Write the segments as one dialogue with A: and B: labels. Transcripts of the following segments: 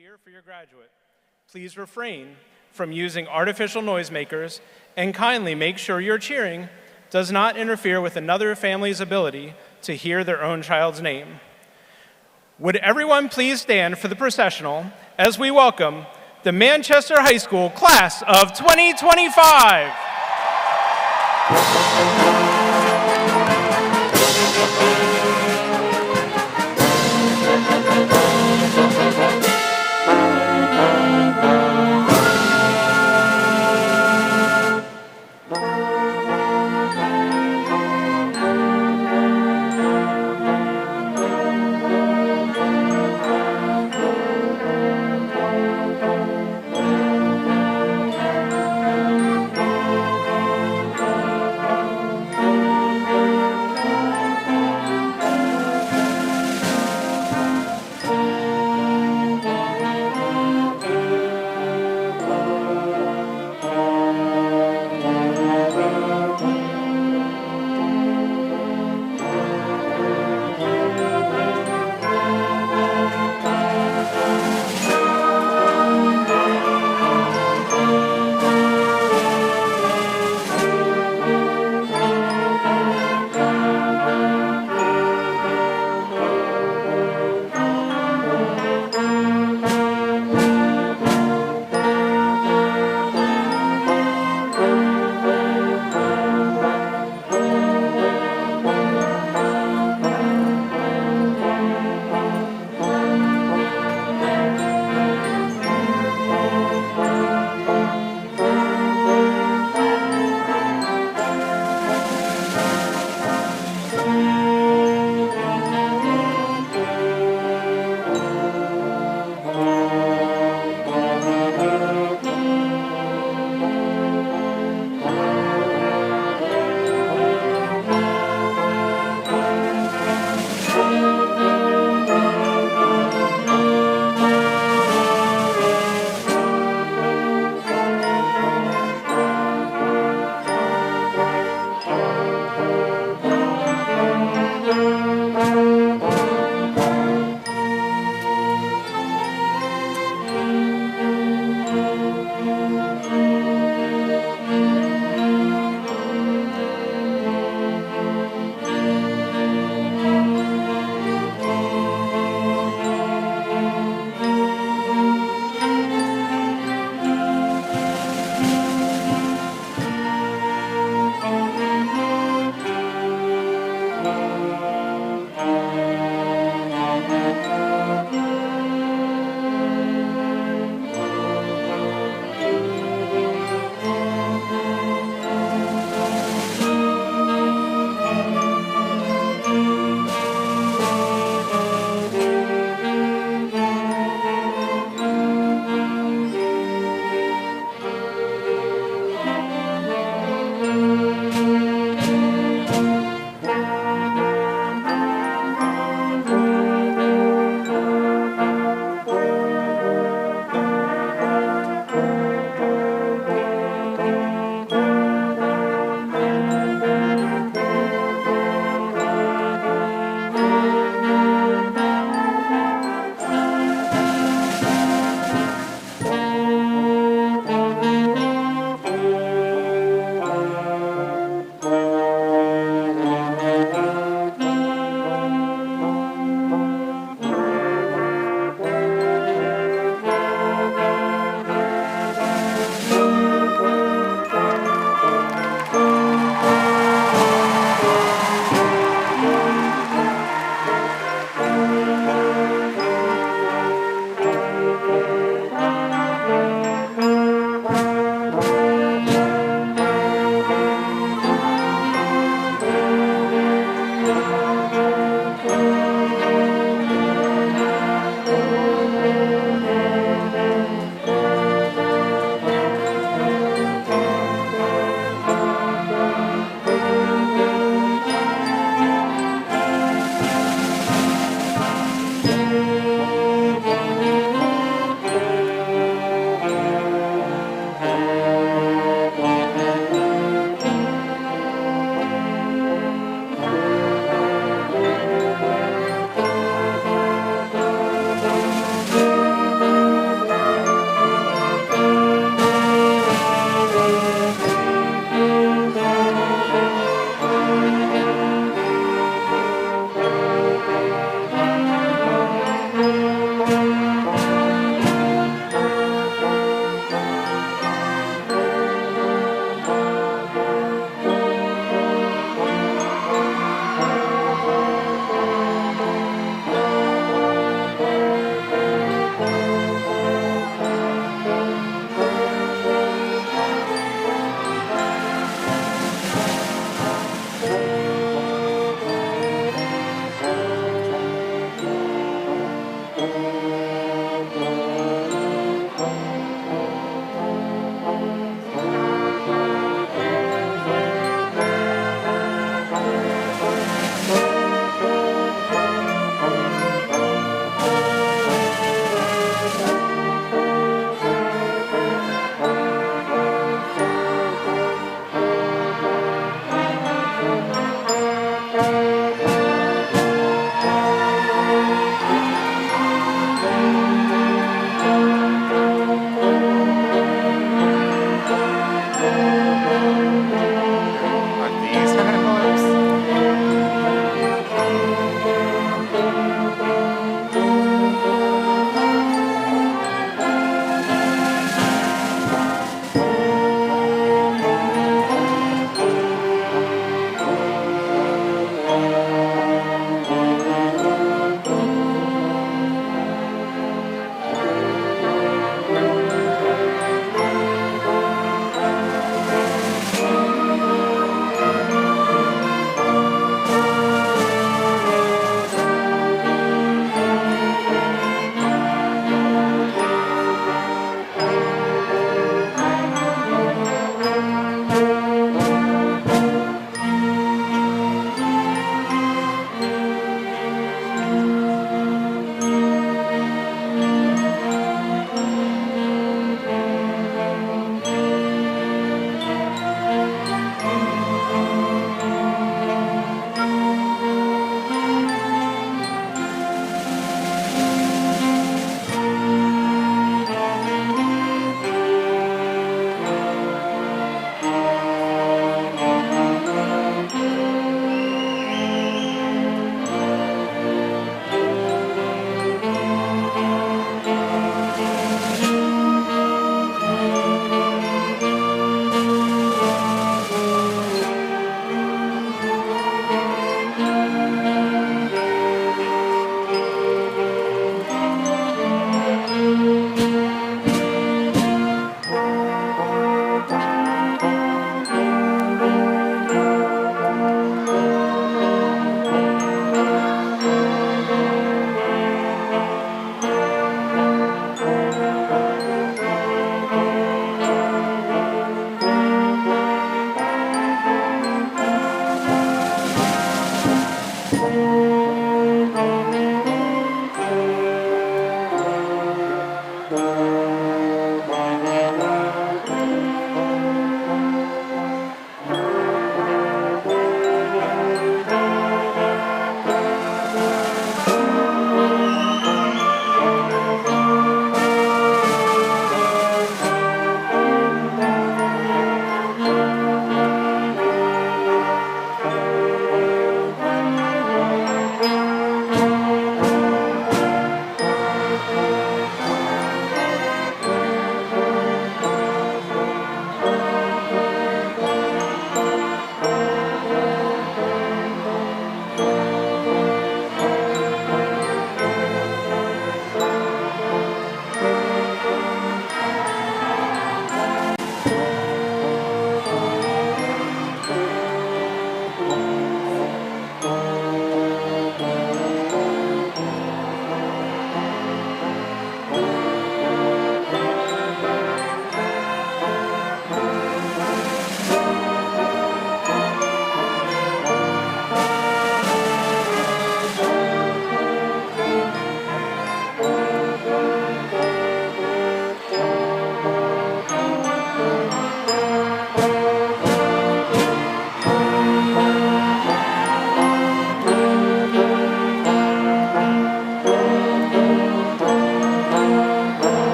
A: cheer for your graduate. Please refrain from using artificial noisemakers and kindly make sure your cheering does not interfere with another family's ability to hear their own child's name. Would everyone please stand for the processional as we welcome the Manchester High School class of 2025.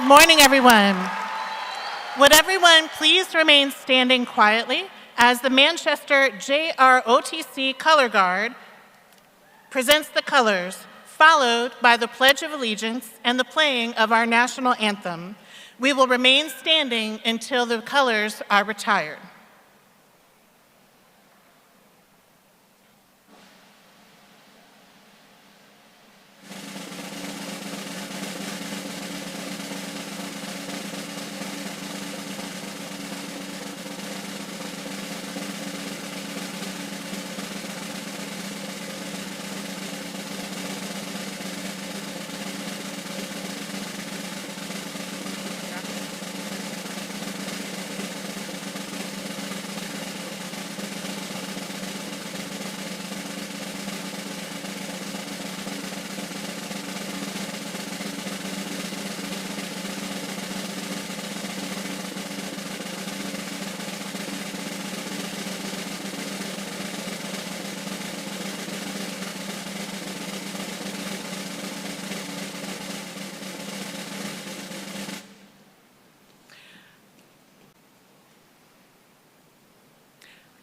B: morning, everyone. Would everyone please remain standing quietly as the Manchester JROTC Color Guard presents the colors, followed by the Pledge of Allegiance and the playing of our national anthem. We will remain standing until the colors are retired.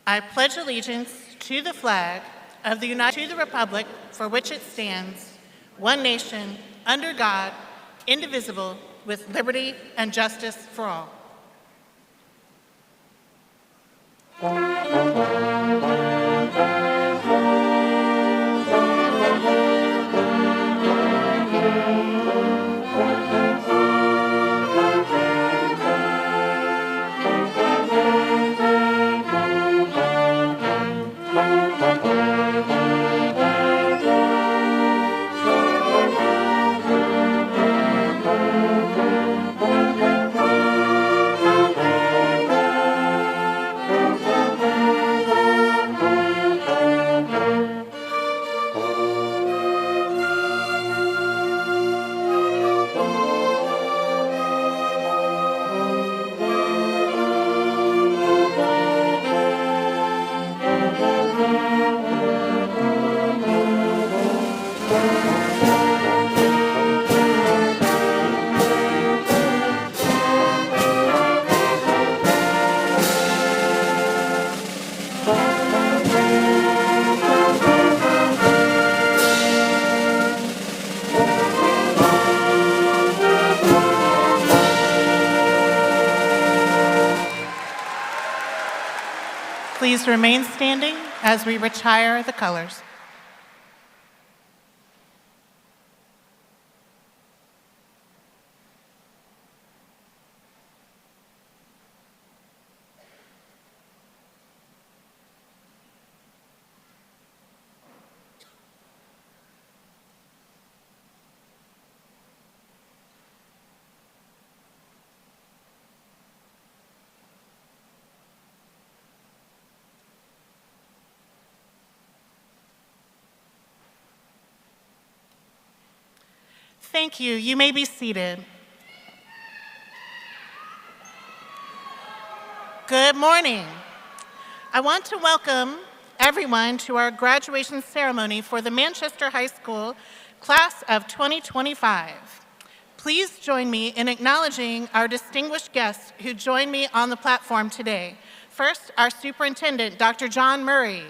B: I pledge allegiance to the flag of the United States, to the republic for which it stands, one nation, under God, indivisible, with liberty and justice for all. Please remain standing as we retire the colors. Thank you. You may be seated. Good morning. I want to welcome everyone to our graduation ceremony for the Manchester High School class of 2025. Please join me in acknowledging our distinguished guests who join me on the platform today. First, our superintendent, Dr. John Murray.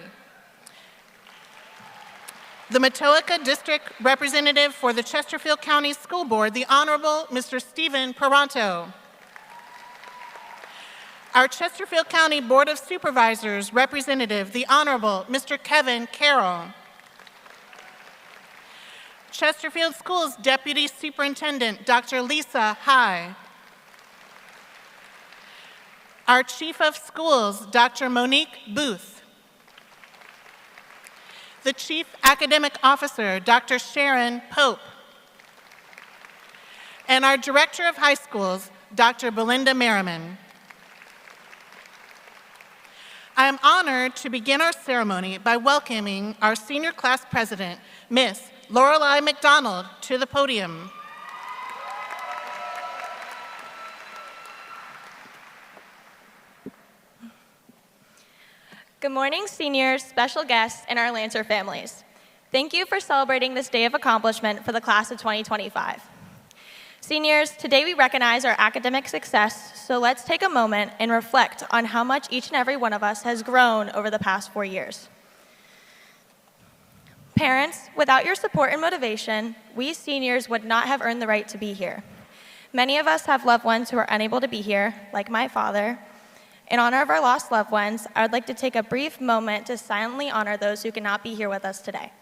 B: The Matoaca District Representative for the Chesterfield County School Board, the Honorable Mr. Stephen Paranto. Our Chesterfield County Board of Supervisors Representative, the Honorable Mr. Kevin Carroll. Chesterfield Schools Deputy Superintendent, Dr. Lisa High. Our Chief of Schools, Dr. Monique Booth. The Chief Academic Officer, Dr. Sharon Pope. And our Director of High Schools, Dr. Belinda Merriman. I am honored to begin our ceremony by welcoming our Senior Class President, Miss Lorelei McDonald, to the podium.
C: Good morning, seniors, special guests, and our Lancer families. Thank you for celebrating this day of accomplishment for the class of 2025. Seniors, today we recognize our academic success, so let's take a moment and reflect on how much each and every one of us has grown over the past 4 years. Parents, without your support and motivation, we seniors would not have earned the right to be here. Many of us have loved ones who are unable to be here, like my father. In honor of our lost loved ones, I would like to take a brief moment to silently honor those who cannot be here with us today.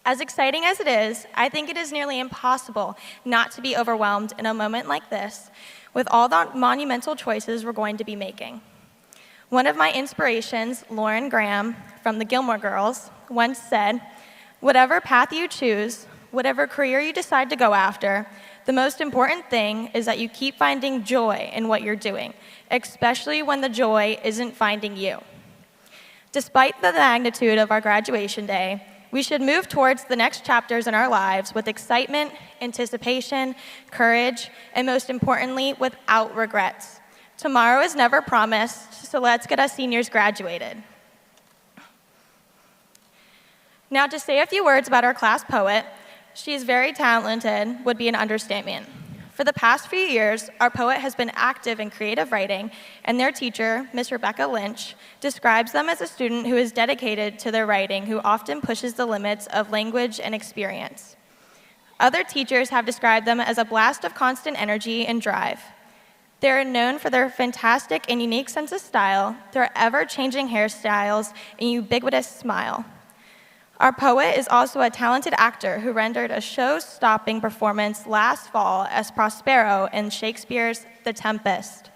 C: As exciting as it is, I think it is nearly impossible not to be overwhelmed in a moment like this with all the monumental choices we're going to be making. One of my inspirations, Lauren Graham from the Gilmore Girls, once said, "Whatever path you choose, whatever career you decide to go after, the most important thing is that you keep finding joy in what you're doing, especially when the joy isn't finding you." Despite the magnitude of our graduation day, we should move towards the next chapters in our lives with excitement, anticipation, courage, and most importantly, without regrets. Tomorrow is never promised, so let's get us seniors graduated. Now, to say a few words about our class poet, she is very talented would be an understatement. For the past few years, our poet has been active in creative writing, and their teacher, Miss Rebecca Lynch, describes them as a student who is dedicated to their writing, who often pushes the limits of language and experience. Other teachers have described them as a blast of constant energy and drive. They are known for their fantastic and unique sense of style, their ever-changing hairstyles, and ubiquitous smile. Our poet is also a talented actor who rendered a show-stopping performance last fall as Prospero in Shakespeare's The Tempest.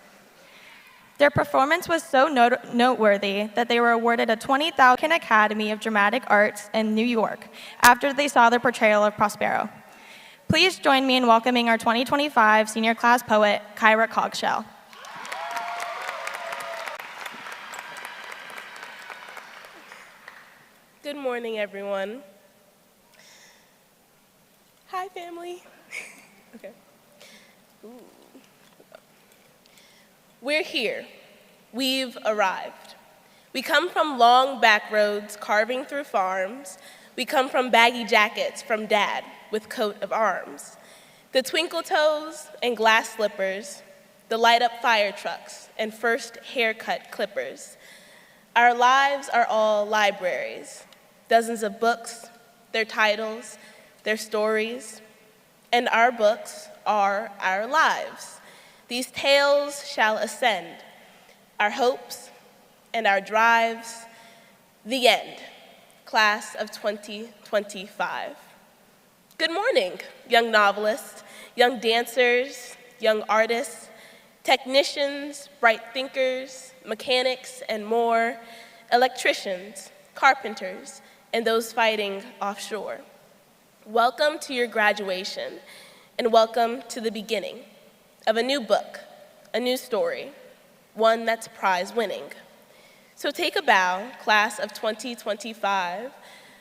C: Their performance was so noteworthy that they were awarded a $20,000 Academy of Dramatic Arts in New York after they saw their portrayal of Prospero. Please join me in welcoming our 2025 senior class poet, Kyra Cogshell.
D: Good morning, everyone. Hi, family. Okay. Ooh. We're here. We've arrived. We come from long back roads carving through farms. We come from baggy jackets from Dad with coat of arms. The twinkle toes and glass slippers, the light up fire trucks and first haircut clippers. Our lives are all libraries. Dozens of books, their titles, their stories, and our books are our lives. These tales shall ascend, our hopes and our drives, the end, class of 2025. Good morning, young novelists, young dancers, young artists, technicians, bright thinkers, mechanics, and more, electricians, carpenters, and those fighting offshore. Welcome to your graduation, and welcome to the beginning of a new book, a new story, one that's prize-winning. So take a bow, class of 2025.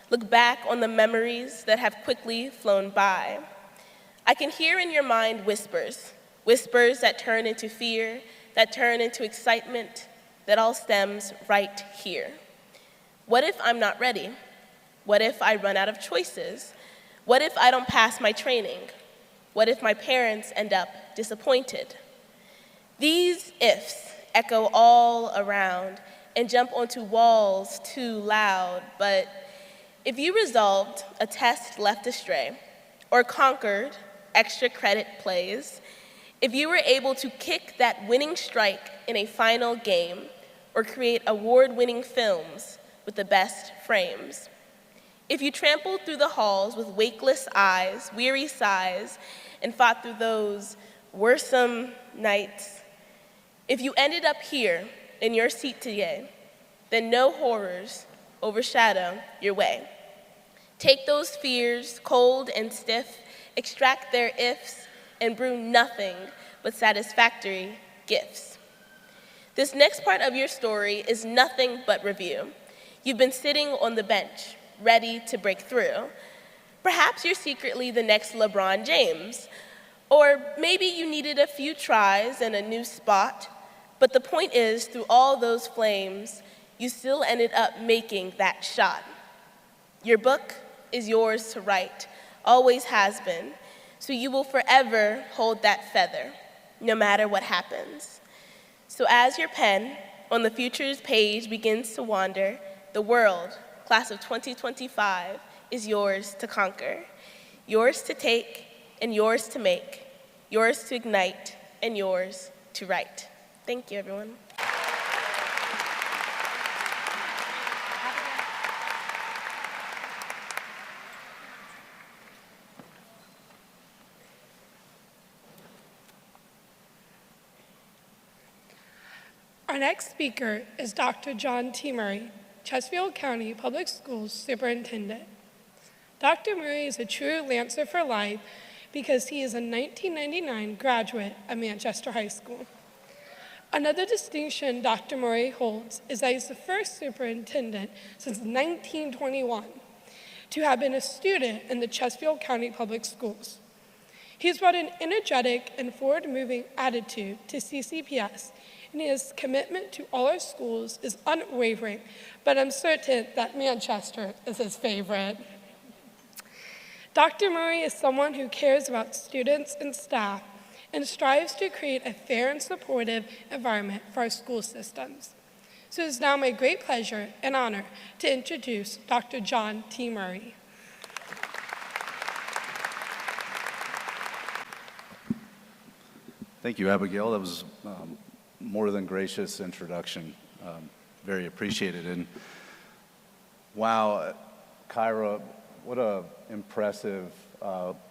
D: Look back on the memories that have quickly flown by. I can hear in your mind whispers, whispers that turn into fear, that turn into excitement, that all stems right here. What if I'm not ready? What if I run out of choices? What if I don't pass my training? What if my parents end up disappointed? These ifs echo all around and jump onto walls too loud, but if you resolved a test left astray or conquered extra credit plays, if you were able to kick that winning strike in a final game or create award-winning films with the best frames, if you trampled through the halls with wakeless eyes, weary sighs, and fought through those wearisome nights, if you ended up here in your seat today, then no horrors overshadow your way. Take those fears, cold and stiff, extract their ifs, and brew nothing but satisfactory gifts. This next part of your story is nothing but review. You've been sitting on the bench, ready to break through. Perhaps you're secretly the next LeBron James, or maybe you needed a few tries and a new spot, but the point is, through all those flames, you still ended up making that shot. Your book is yours to write, always has been, so you will forever hold that feather, no matter what happens. So as your pen on the future's page begins to wander, the world, class of 2025, is yours to conquer, yours to take and yours to make, yours to ignite and yours to write. Thank you, everyone.
E: Our next speaker is Dr. John T. Murray, Chesterfield County Public Schools Superintendent. Dr. Murray is a true Lancer for life because he is a 1999 graduate of Manchester High School. Another distinction Dr. Murray holds is that he's the first superintendent since 1921 to have been a student in the Chesterfield County Public Schools. He's brought an energetic and forward-moving attitude to CCPS, and his commitment to all our schools is unwavering, but I'm certain that Manchester is his favorite. Dr. Murray is someone who cares about students and staff and strives to create a fair and supportive environment for our school systems. So it is now my great pleasure and honor to introduce Dr. John T. Murray.
F: Thank you, Abigail. That was more than gracious introduction. Very appreciated. And wow, Kyra, what a impressive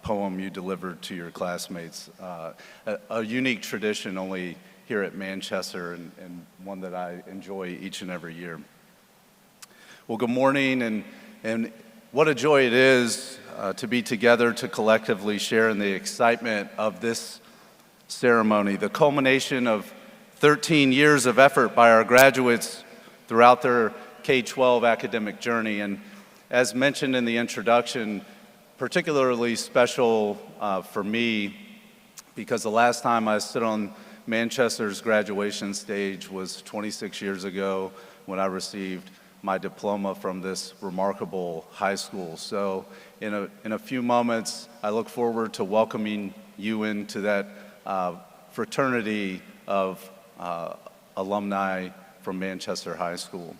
F: poem you delivered to your classmates. A unique tradition only here at Manchester, and one that I enjoy each and every year. Well, good morning, and what a joy it is to be together to collectively share in the excitement of this ceremony, the culmination of 13 years of effort by our graduates throughout their K-12 academic journey. And as mentioned in the introduction, particularly special for me because the last time I stood on Manchester's graduation stage was 26 years ago when I received my diploma from this remarkable high school. So in a few moments, I look forward to welcoming you into that fraternity of alumni from Manchester High School.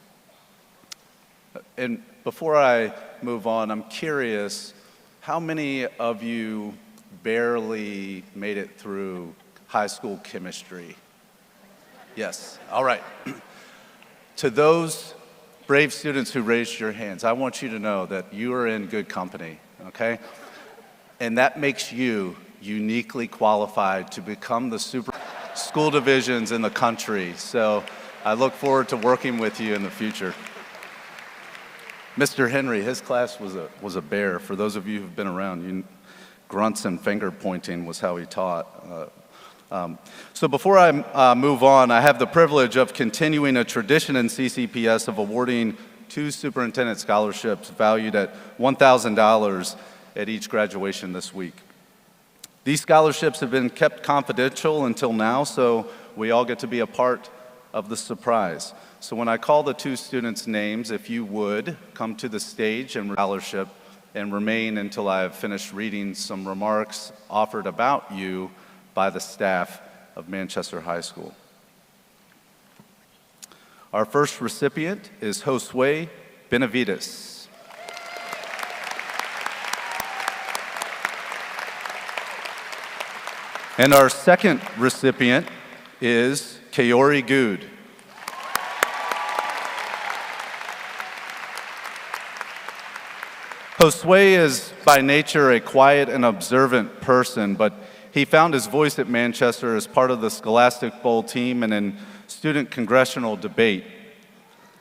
F: And before I move on, I'm curious, how many of you barely made it through high school chemistry? Yes, all right. To those brave students who raised your hands, I want you to know that you are in good company, okay? And that makes you uniquely qualified to become the super school divisions in the country. So I look forward to working with you in the future. Mr. Henry, his class was a bear. For those of you who've been around, grunts and finger pointing was how he taught. So before I move on, I have the privilege of continuing a tradition in CCPS of awarding 2 superintendent scholarships valued at $1,000 at each graduation this week. These scholarships have been kept confidential until now, so we all get to be a part of the surprise. So when I call the 2 students' names, if you would, come to the stage and scholarship and remain until I have finished reading some remarks offered about you by the staff of Manchester High School. Our first recipient is Josue Benavides. And our second recipient is Kaori Good. Josue is by nature a quiet and observant person, but he found his voice at Manchester as part of the Scholastic Bowl team and in student congressional debate.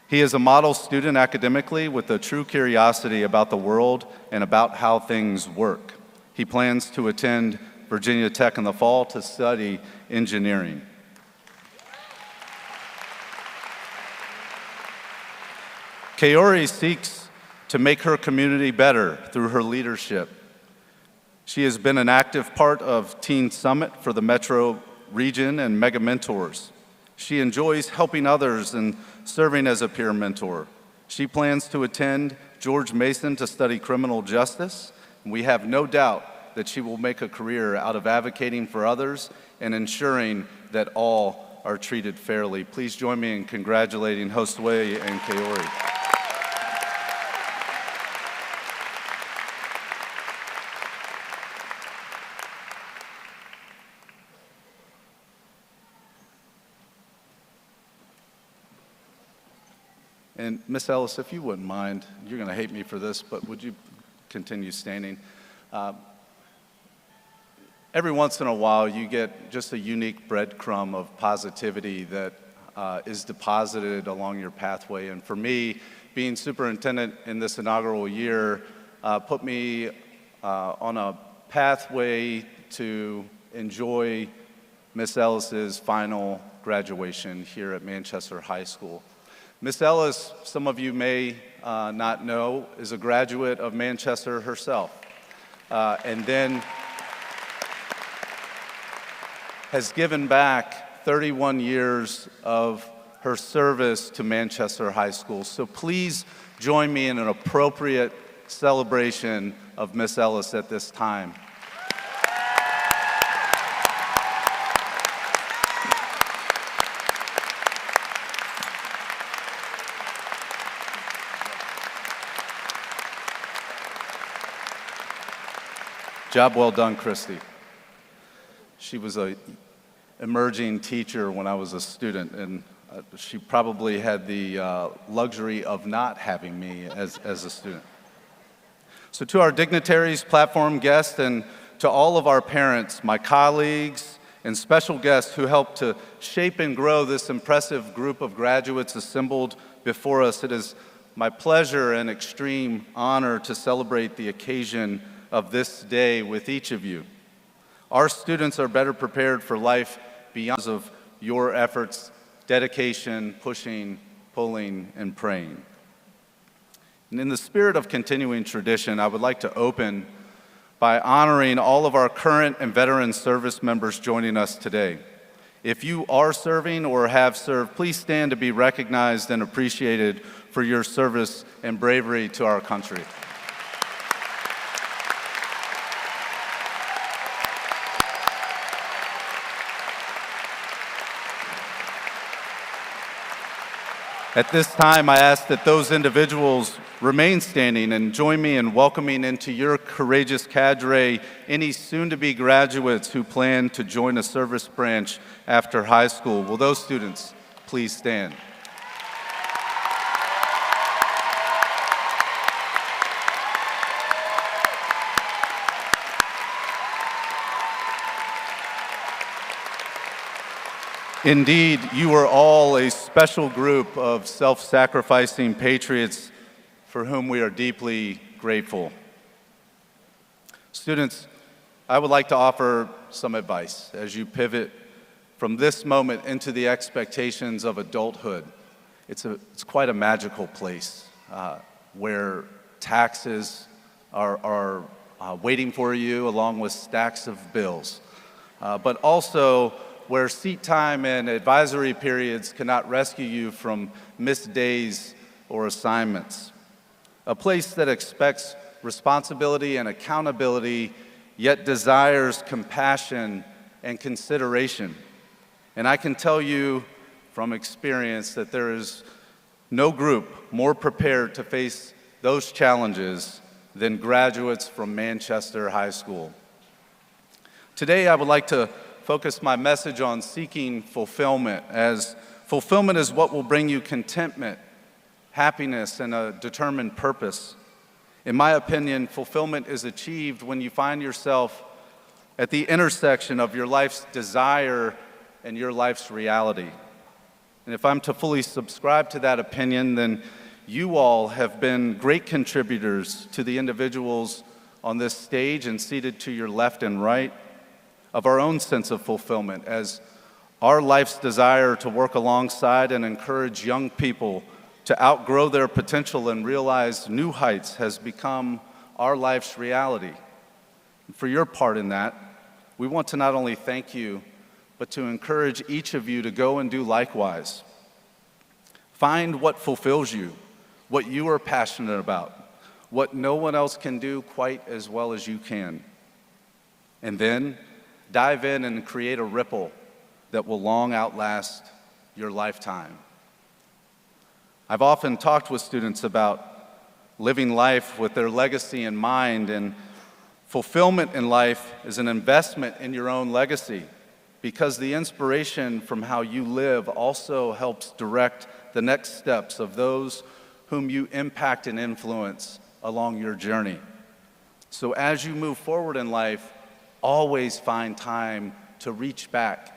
F: He is a model student academically with a true curiosity about the world and about how things work. He plans to attend Virginia Tech in the fall to study engineering. Kaori seeks to make her community better through her leadership. She has been an active part of Teen Summit for the Metro region and Mega Mentors. She enjoys helping others and serving as a peer mentor. She plans to attend George Mason to study criminal justice We have no doubt that she will make a career out of advocating for others and ensuring that all are treated fairly. Please join me in congratulating Josue and Kaori. And Miss Ellis, if you wouldn't mind, you're going to hate me for this, but would you continue standing? Every once in a while, you get just a unique breadcrumb of positivity that is deposited along your pathway. And for me, being superintendent in this inaugural year put me on a pathway to enjoy Miss Ellis's final graduation here at Manchester High School. Miss Ellis, some of you may not know, is a graduate of Manchester herself, and then has given back 31 years of her service to Manchester High School. So please join me in an appropriate celebration of Miss Ellis at this time. Job well done, Christy. She was an emerging teacher when I was a student, and she probably had the luxury of not having me as a student. So to our dignitaries, platform guests, and to all of our parents, my colleagues, and special guests who helped to shape and grow this impressive group of graduates assembled before us, it is my pleasure and extreme honor to celebrate the occasion of this day with each of you. Our students are better prepared for life beyond of your efforts, dedication, pushing, pulling, and praying. And in the spirit of continuing tradition, I would like to open by honoring all of our current and veteran service members joining us today. If you are serving or have served, please stand to be recognized and appreciated for your service and bravery to our country. At this time, I ask that those individuals remain standing and join me in welcoming into your courageous cadre any soon-to-be graduates who plan to join a service branch after high school. Will those students please stand? Indeed, you are all a special group of self-sacrificing patriots for whom we are deeply grateful. Students, I would like to offer some advice as you pivot from this moment into the expectations of adulthood. It's quite a magical place where taxes are waiting for you along with stacks of bills, but also where seat time and advisory periods cannot rescue you from missed days or assignments. A place that expects responsibility and accountability, yet desires compassion and consideration. And I can tell you from experience that there is no group more prepared to face those challenges than graduates from Manchester High School. Today, I would like to focus my message on seeking fulfillment, as fulfillment is what will bring you contentment, happiness, and a determined purpose. In my opinion, fulfillment is achieved when you find yourself at the intersection of your life's desire and your life's reality. And if I'm to fully subscribe to that opinion, then you all have been great contributors to the individuals on this stage and seated to your left and right of our own sense of fulfillment, as our life's desire to work alongside and encourage young people to outgrow their potential and realize new heights has become our life's reality. For your part in that, we want to not only thank you, but to encourage each of you to go and do likewise. Find what fulfills you, what you are passionate about, what no one else can do quite as well as you can. And then dive in and create a ripple that will long outlast your lifetime. I've often talked with students about living life with their legacy in mind, and fulfillment in life is an investment in your own legacy, because the inspiration from how you live also helps direct the next steps of those whom you impact and influence along your journey. So as you move forward in life, always find time to reach back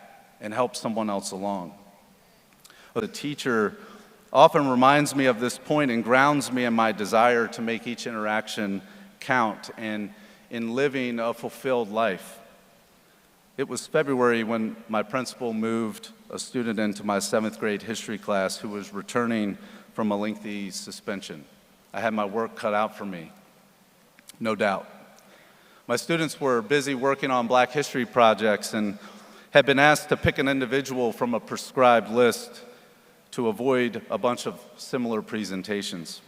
F: and help someone else along. The teacher often reminds me of this point and grounds me in my desire to make each interaction count and in living a fulfilled life. It was February when my principal moved a student into my 7th grade history class who was returning from a lengthy suspension. I had my work cut out for me, no doubt. My students were busy working on Black history projects and had been asked to pick an individual from a prescribed list to avoid a bunch of similar presentations.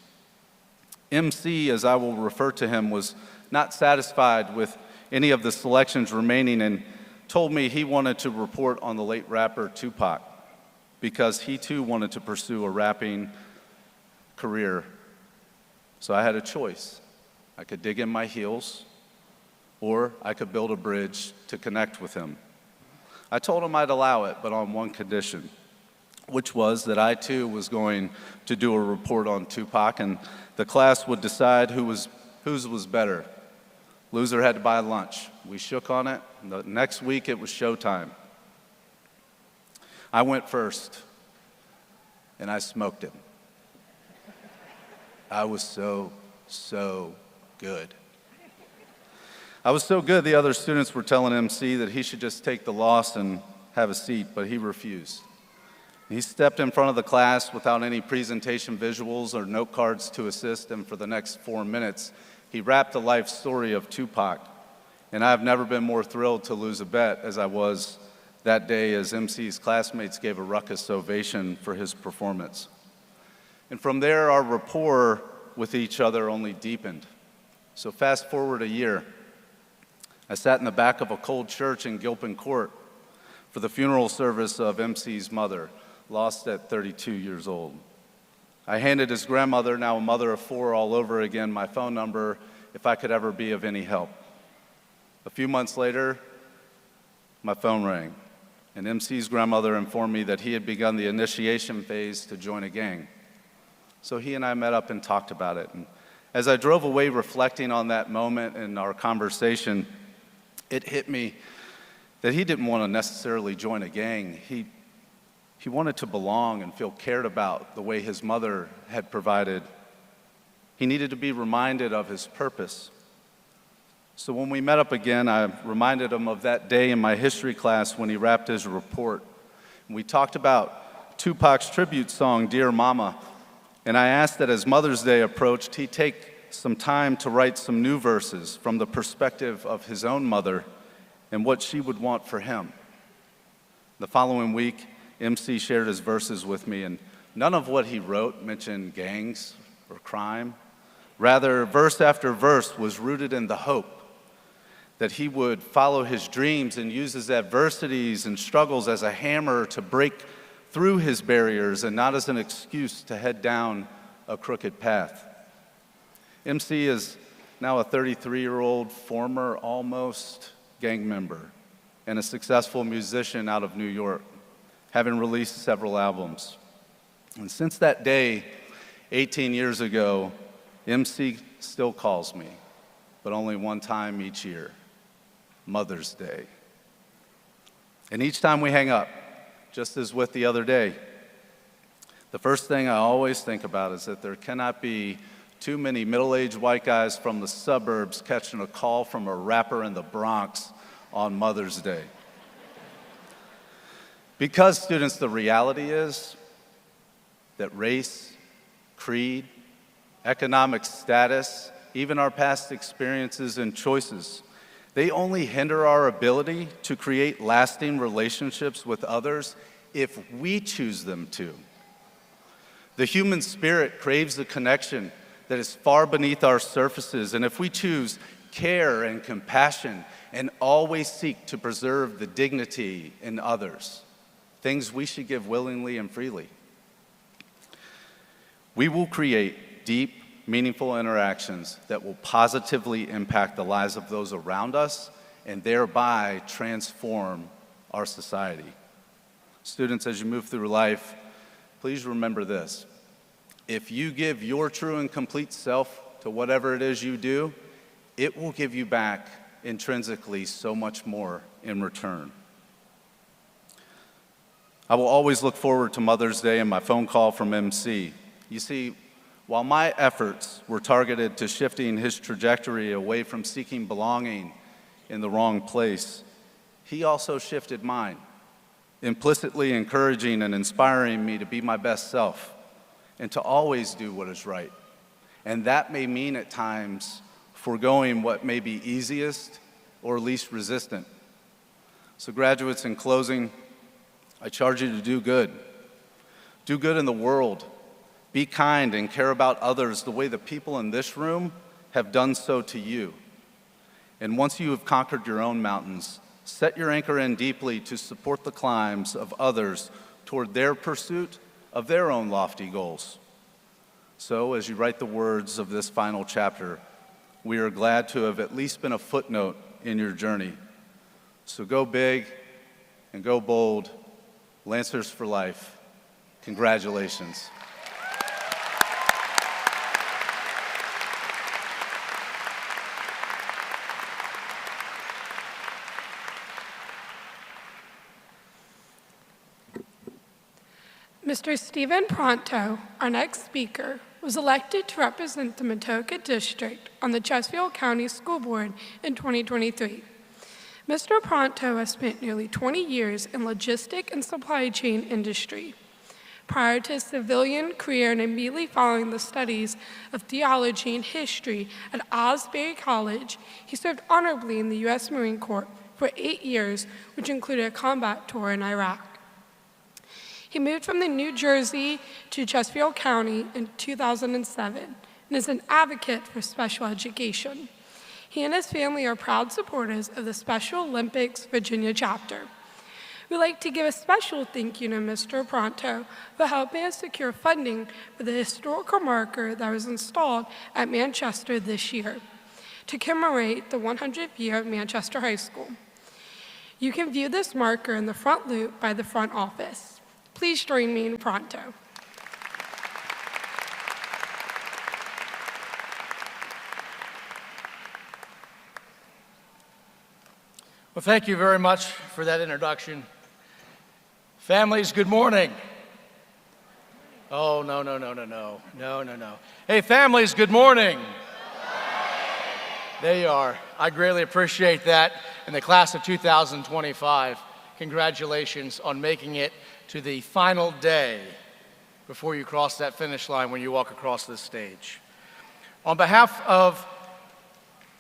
F: MC, as I will refer to him, was not satisfied with any of the selections remaining and told me he wanted to report on the late rapper Tupac because he too wanted to pursue a rapping career. So I had a choice. I could dig in my heels, or I could build a bridge to connect with him. I told him I'd allow it, but on one condition, which was that I too was going to do a report on Tupac, and the class would decide whose was better. Loser had to buy lunch. We shook on it. The next week it was showtime. I went first, and I smoked him. I was so good. I was so good, the other students were telling MC that he should just take the loss and have a seat, but he refused. He stepped in front of the class without any presentation visuals or note cards to assist, and for the next 4 minutes, he rapped the life story of Tupac. And I've never been more thrilled to lose a bet as I was that day as MC's classmates gave a ruckus ovation for his performance. And from there, our rapport with each other only deepened. So fast forward a year. I sat in the back of a cold church in Gilpin Court for the funeral service of MC's mother, lost at 32 years old. I handed his grandmother, now a mother of 4 all over again, my phone number if I could ever be of any help. A few months later, my phone rang, and MC's grandmother informed me that he had begun the initiation phase to join a gang. So he and I met up and talked about it. And as I drove away reflecting on that moment in our conversation, it hit me that he didn't want to necessarily join a gang. He wanted to belong and feel cared about the way his mother had provided. He needed to be reminded of his purpose. So when we met up again, I reminded him of that day in my history class when he rapped his report. And we talked about Tupac's tribute song, Dear Mama, and I asked that as Mother's Day approached, he take some time to write some new verses from the perspective of his own mother and what she would want for him. The following week, MC shared his verses with me, and none of what he wrote mentioned gangs or crime. Rather, verse after verse was rooted in the hope that he would follow his dreams and use his adversities and struggles as a hammer to break through his barriers and not as an excuse to head down a crooked path. MC is now a 33-year-old former almost gang member and a successful musician out of New York, having released several albums. And since that day, 18 years ago, MC still calls me, but only one time each year, Mother's Day. And each time we hang up, just as with the other day, the first thing I always think about is that there cannot be too many middle-aged white guys from the suburbs catching a call from a rapper in the Bronx on Mother's Day. Because, students, the reality is that race, creed, economic status, even our past experiences and choices, they only hinder our ability to create lasting relationships with others if we choose them to. The human spirit craves the connection that is far beneath our surfaces. And if we choose care and compassion and always seek to preserve the dignity in others, things we should give willingly and freely, we will create deep, meaningful interactions that will positively impact the lives of those around us and thereby transform our society. Students, as you move through life, please remember this. If you give your true and complete self to whatever it is you do, it will give you back intrinsically so much more in return. I will always look forward to Mother's Day and my phone call from MC. You see, while my efforts were targeted to shifting his trajectory away from seeking belonging in the wrong place, he also shifted mine, implicitly encouraging and inspiring me to be my best self and to always do what is right. And that may mean at times foregoing what may be easiest or least resistant. So graduates, in closing, I charge you to do good. Do good in the world. Be kind and care about others the way the people in this room have done so to you. And once you have conquered your own mountains, set your anchor in deeply to support the climbs of others toward their pursuit of their own lofty goals. So, as you write the words of this final chapter, we are glad to have at least been a footnote in your journey. So go big and go bold. Lancers for life. Congratulations.
E: Mr. Stephen Pronto, our next speaker, was elected to represent the Matoka District on the Chesterfield County School Board in 2023. Mr. Pronto has spent nearly 20 years in logistic and supply chain industry. Prior to his civilian career and immediately following the studies of theology and history at Osbury College, he served honorably in the U.S. Marine Corps for 8 years, which included a combat tour in Iraq. He moved from the New Jersey to Chesterfield County in 2007 and is an advocate for special education. He and his family are proud supporters of the Special Olympics Virginia chapter. We'd like to give a special thank you to Mr. Pronto for helping us secure funding for the historical marker that was installed at Manchester this year to commemorate the 100th year of Manchester High School. You can view this marker in the front loop by the front office. Please join me in Pronto.
G: Well, thank you very much for that introduction. Families, good morning. Oh, no. Hey, families, good morning. There you are. I greatly appreciate that. And the class of 2025, congratulations on making it to the final day before you cross that finish line when you walk across this stage. On behalf of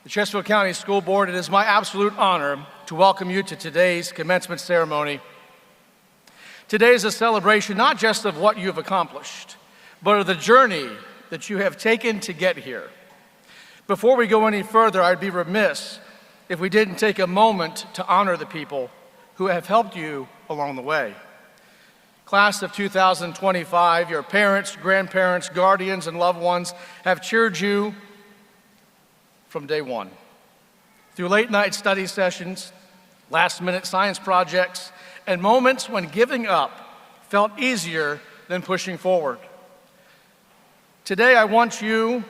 G: the Chesterfield County School Board, it is my absolute honor to welcome you to today's commencement ceremony. Today is a celebration not just of what you have accomplished, but of the journey that you have taken to get here. Before we go any further, I'd be remiss if we didn't take a moment to honor the people who have helped you along the way. Class of 2025, your parents, grandparents, guardians, and loved ones have cheered you from day one. Through late-night study sessions, last-minute science projects, and moments when giving up felt easier than pushing forward. Today, I want you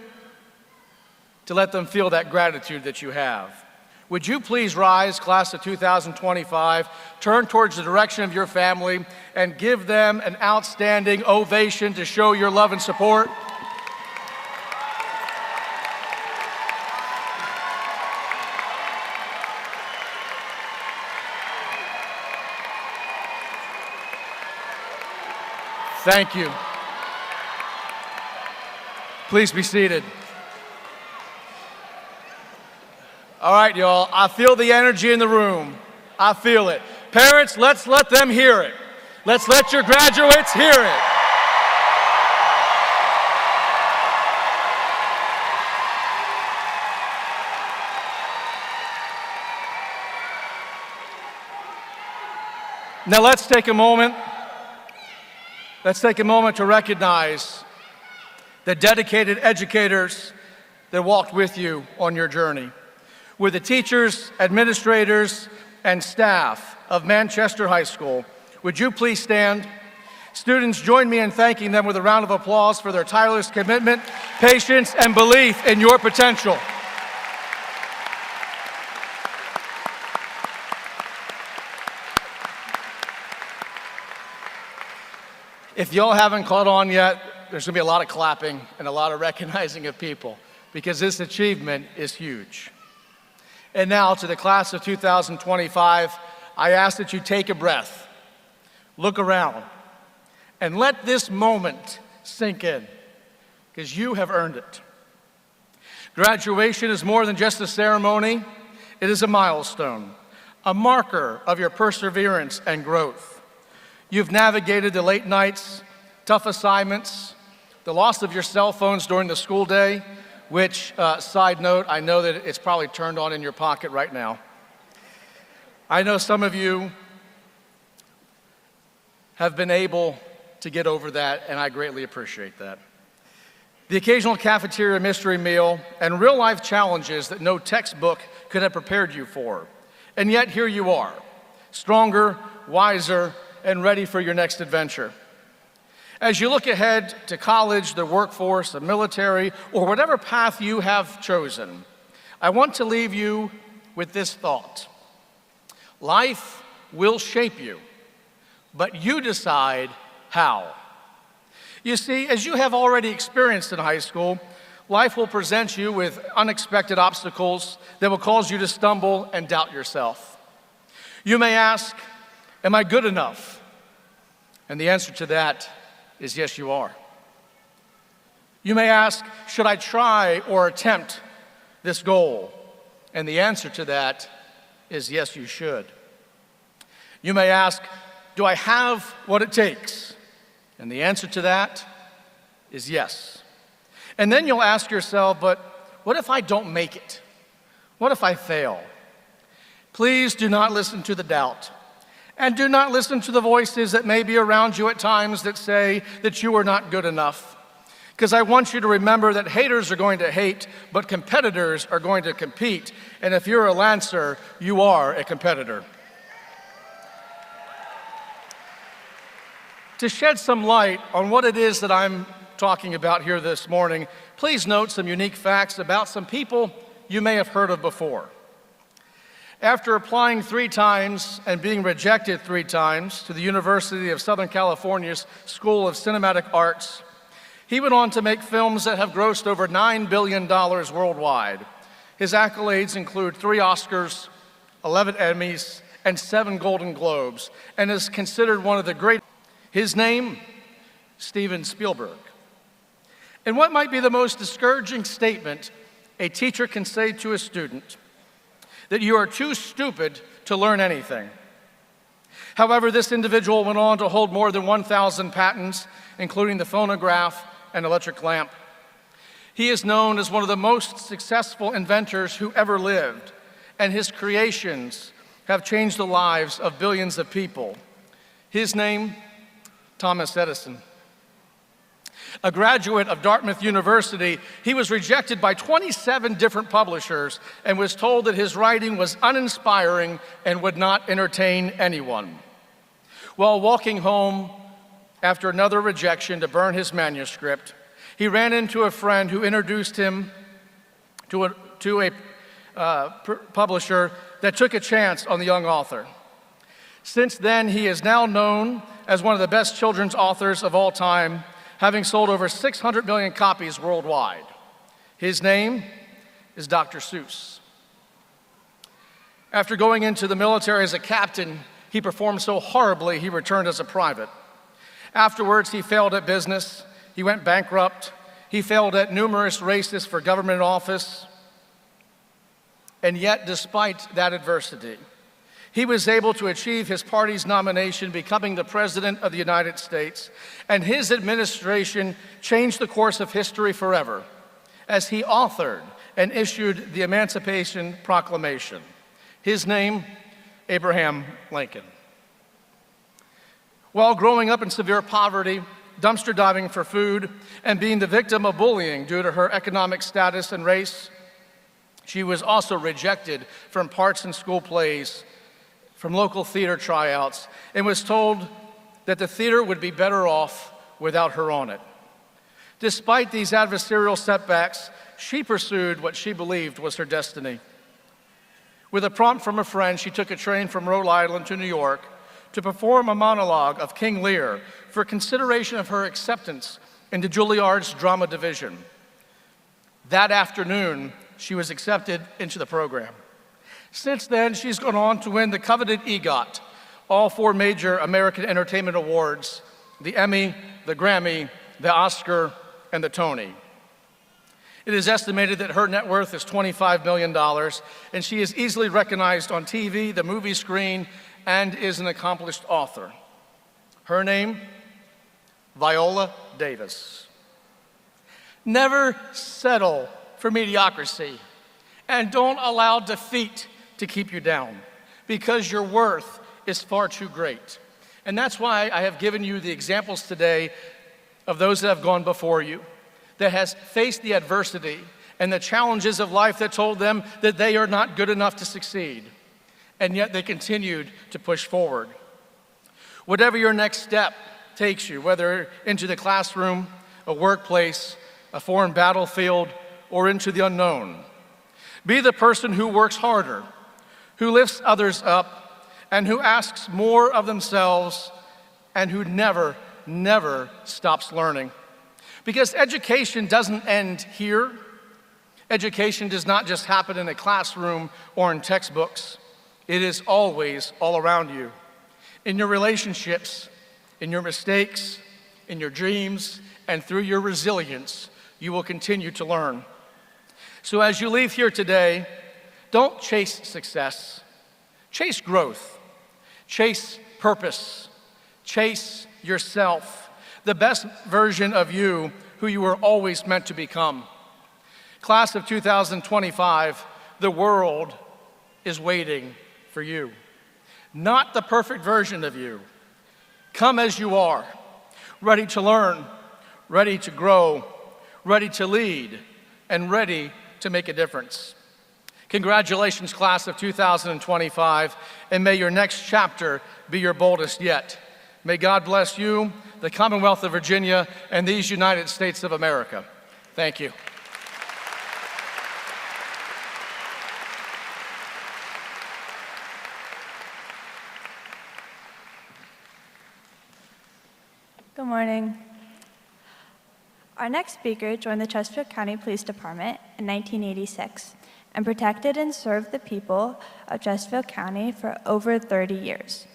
G: to let them feel that gratitude that you have. Would you please rise, class of 2025, turn towards the direction of your family, and give them an outstanding ovation to show your love and support? Thank you. Please be seated. All right, y'all, I feel the energy in the room. I feel it. Parents, let's let them hear it. Let's let your graduates hear it. Now let's take a moment to recognize the dedicated educators that walked with you on your journey. With the teachers, administrators, and staff of Manchester High School, would you please stand? Students, join me in thanking them with a round of applause for their tireless commitment, patience, and belief in your potential. If y'all haven't caught on yet, there's gonna be a lot of clapping and a lot of recognizing of people because this achievement is huge. And now to the class of 2025, I ask that you take a breath, look around, and let this moment sink in because you have earned it. Graduation is more than just a ceremony, it is a milestone, a marker of your perseverance and growth. You've navigated the late nights, tough assignments, the loss of your cell phones during the school day, which, side note, I know that it's probably turned on in your pocket right now. I know some of you have been able to get over that, and I greatly appreciate that. The occasional cafeteria mystery meal and real-life challenges that no textbook could have prepared you for. And yet here you are, stronger, wiser, and ready for your next adventure. As you look ahead to college, the workforce, the military, or whatever path you have chosen, I want to leave you with this thought. Life will shape you, but you decide how. You see, as you have already experienced in high school, life will present you with unexpected obstacles that will cause you to stumble and doubt yourself. You may ask, am I good enough? And the answer to that is yes, you are. You may ask, should I try or attempt this goal? And the answer to that is yes, you should. You may ask, do I have what it takes? And the answer to that is yes. And then you'll ask yourself, but what if I don't make it? What if I fail? Please do not listen to the doubt. And do not listen to the voices that may be around you at times that say that you are not good enough. Because I want you to remember that haters are going to hate, but competitors are going to compete. And if you're a Lancer, you are a competitor. To shed some light on what it is that I'm talking about here this morning, please note some unique facts about some people you may have heard of before. After applying 3 times and being rejected 3 times to the University of Southern California's School of Cinematic Arts, he went on to make films that have grossed over $9 billion worldwide. His accolades include 3 Oscars, 11 Emmys, and 7 Golden Globes, and is considered one of the great. His name, Steven Spielberg. And what might be the most discouraging statement a teacher can say to a student? That you are too stupid to learn anything. However, this individual went on to hold more than 1,000 patents, including the phonograph and electric lamp. He is known as one of the most successful inventors who ever lived, and his creations have changed the lives of billions of people. His name, Thomas Edison. A graduate of Dartmouth University, he was rejected by 27 different publishers and was told that his writing was uninspiring and would not entertain anyone. While walking home after another rejection to burn his manuscript, he ran into a friend who introduced him to a publisher that took a chance on the young author. Since then, he is now known as one of the best children's authors of all time, having sold over 600 million copies worldwide. His name is Dr. Seuss. After going into the military as a captain, he performed so horribly he returned as a private. Afterwards, he failed at business, he went bankrupt, he failed at numerous races for government office, and yet despite that adversity, he was able to achieve his party's nomination, becoming the President of the United States, and his administration changed the course of history forever as he authored and issued the Emancipation Proclamation. His name, Abraham Lincoln. While growing up in severe poverty, dumpster diving for food, and being the victim of bullying due to her economic status and race, she was also rejected from parts in school plays, from local theater tryouts, and was told that the theater would be better off without her on it. Despite these adversarial setbacks, she pursued what she believed was her destiny. With a prompt from a friend, she took a train from Rhode Island to New York to perform a monologue of King Lear for consideration of her acceptance into Juilliard's drama division. That afternoon, she was accepted into the program. Since then, she's gone on to win the coveted EGOT, all 4 major American Entertainment Awards, the Emmy, the Grammy, the Oscar, and the Tony. It is estimated that her net worth is $25 million, and she is easily recognized on TV, the movie screen, and is an accomplished author. Her name, Viola Davis. Never settle for mediocrity, and don't allow defeat to keep you down, because your worth is far too great. And that's why I have given you the examples today of those that have gone before you, that has faced the adversity and the challenges of life that told them that they are not good enough to succeed, and yet they continued to push forward. Whatever your next step takes you, whether into the classroom, a workplace, a foreign battlefield, or into the unknown, be the person who works harder, who lifts others up, and who asks more of themselves, and who never stops learning. Because education doesn't end here. Education does not just happen in a classroom or in textbooks. It is always all around you. In your relationships, in your mistakes, in your dreams, and through your resilience, you will continue to learn. So as you leave here today, don't chase success. Chase growth. Chase purpose. Chase yourself. The best version of you who you were always meant to become. Class of 2025, the world is waiting for you. Not the perfect version of you. Come as you are, ready to learn, ready to grow, ready to lead, and ready to make a difference. Congratulations, class of 2025, and may your next chapter be your boldest yet. May God bless you, the Commonwealth of Virginia, and these United States of America. Thank you.
H: Good morning. Our next speaker joined the Chesterfield County Police Department in 1986 and protected and served the people of Chesterfield County for over 30 years.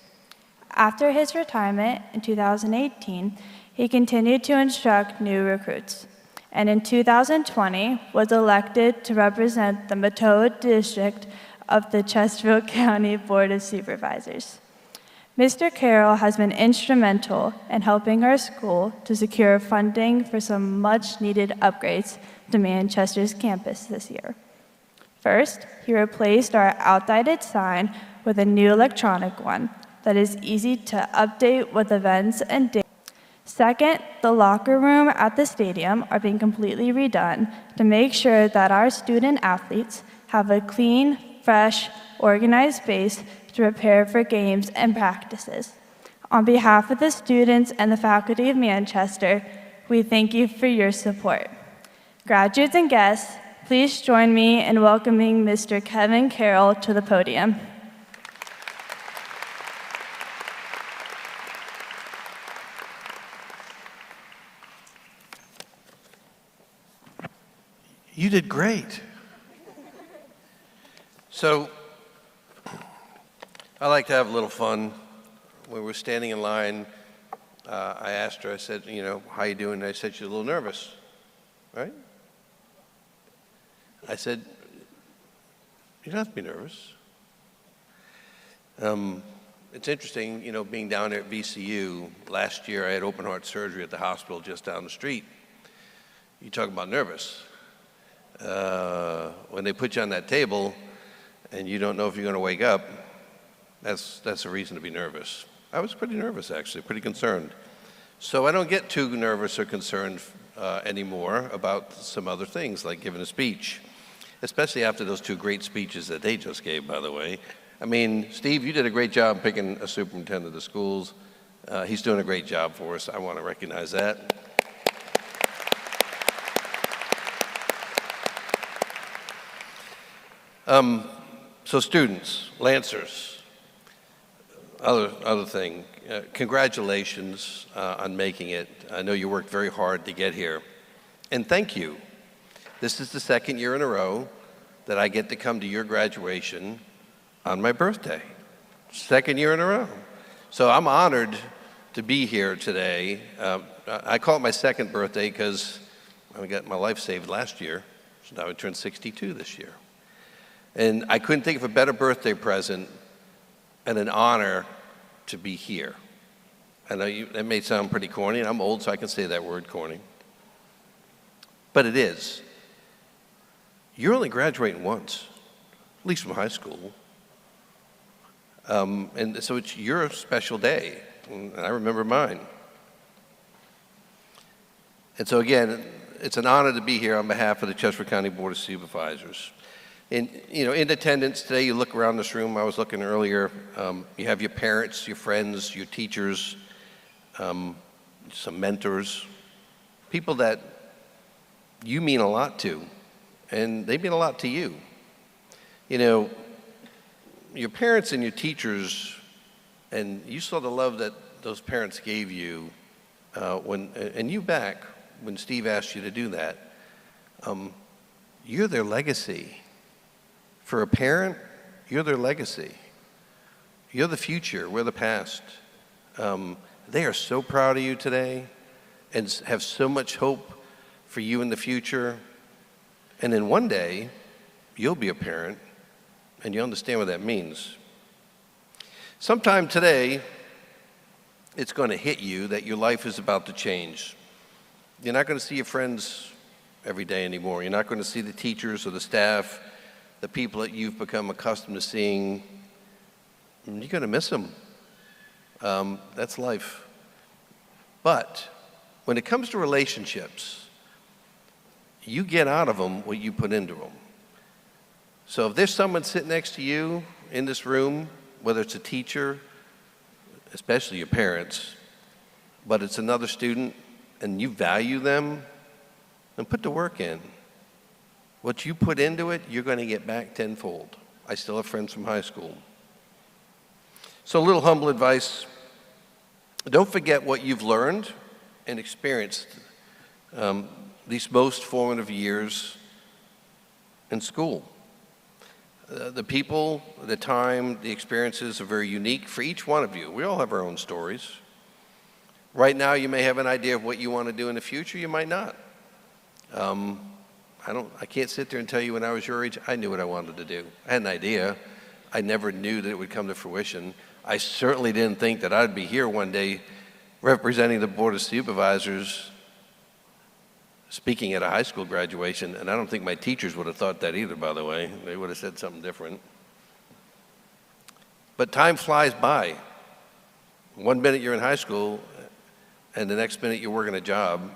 H: After his retirement in 2018, he continued to instruct new recruits, and in 2020 was elected to represent the Mattoa District of the Chesterfield County Board of Supervisors. Mr. Carroll has been instrumental in helping our school to secure funding for some much-needed upgrades to Manchester's campus this year. First, he replaced our outdated sign with a new electronic one that is easy to update with events and dates. Second, the locker room at the stadium are being completely redone to make sure that our student athletes have a clean, fresh, organized space to prepare for games and practices. On behalf of the students and the faculty of Manchester, we thank you for your support. Graduates and guests, please join me in welcoming Mr. Kevin Carroll to the podium.
I: You did great. So, I like to have a little fun. When we're standing in line, I asked her, I said, how you doing? And I said, she's a little nervous, right? I said, you don't have to be nervous. It's interesting, being down there at VCU, last year I had open heart surgery at the hospital just down the street. You talk about nervous. When they put you on that table and you don't know if you're going to wake up, that's a reason to be nervous. I was pretty nervous, actually, pretty concerned. So I don't get too nervous or concerned anymore about some other things, like giving a speech, especially after those two great speeches that they just gave, by the way. I mean, Steve, you did a great job picking a superintendent of schools. He's doing a great job for us. I want to recognize that. So students, Lancers, other thing, congratulations on making it. I know you worked very hard to get here. And thank you. This is the second year in a row that I get to come to your graduation on my birthday. Second year in a row. So I'm honored to be here today. I call it my second birthday because I got my life saved last year. So now I turned 62 this year. And I couldn't think of a better birthday present and an honor to be here. I know that may sound pretty corny, and I'm old, so I can say that word, corny. But it is. You're only graduating once, at least from high school. And so it's your special day, and I remember mine. And so again, it's an honor to be here on behalf of the Chesterfield County Board of Supervisors. And, you know, in attendance today, you look around this room, I was looking earlier, you have your parents, your friends, your teachers, some mentors, people that you mean a lot to, and they mean a lot to you. You know, your parents and your teachers, and you saw the love that those parents gave you and you back when Steve asked you to do that, you're their legacy. For a parent, you're their legacy. You're the future, we're the past. They are so proud of you today and have so much hope for you in the future. And then one day, you'll be a parent and you understand what that means. Sometime today, it's going to hit you that your life is about to change. You're not going to see your friends every day anymore. You're not going to see the teachers or the staff, the people that you've become accustomed to seeing. You're going to miss them. That's life. But when it comes to relationships, you get out of them what you put into them. So if there's someone sitting next to you in this room, whether it's a teacher, especially your parents, but it's another student and you value them, then put the work in. What you put into it, you're going to get back tenfold. I still have friends from high school. So a little humble advice, don't forget what you've learned and experienced these most formative years in school. The people, the time, the experiences are very unique for each one of you. We all have our own stories. Right now, you may have an idea of what you want to do in the future, you might not. I can't sit there and tell you when I was your age, I knew what I wanted to do. I had an idea. I never knew that it would come to fruition. I certainly didn't think that I'd be here one day representing the Board of Supervisors, speaking at a high school graduation, and I don't think my teachers would have thought that either, by the way. They would have said something different. But time flies by. One minute you're in high school, and the next minute you're working a job,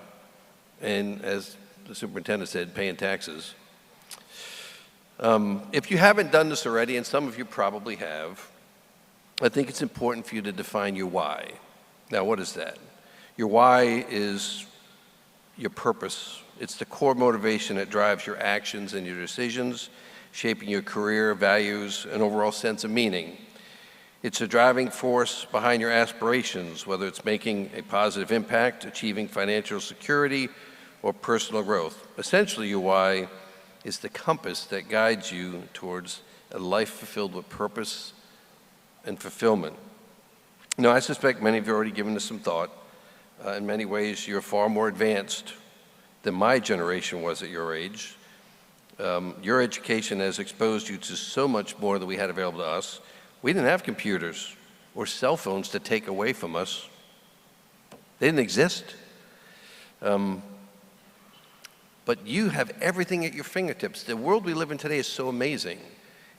I: and as the superintendent said, paying taxes. If you haven't done this already, and some of you probably have, I think it's important for you to define your why. Now, what is that? Your why is your purpose. It's the core motivation that drives your actions and your decisions, shaping your career, values, and overall sense of meaning. It's a driving force behind your aspirations, whether it's making a positive impact, achieving financial security, or personal growth. Essentially, your why is the compass that guides you towards a life fulfilled with purpose and fulfillment. Now, I suspect many of you have already given this some thought. In many ways, you're far more advanced than my generation was at your age. Your education has exposed you to so much more than we had available to us. We didn't have computers or cell phones to take away from us. They didn't exist. But you have everything at your fingertips. The world we live in today is so amazing.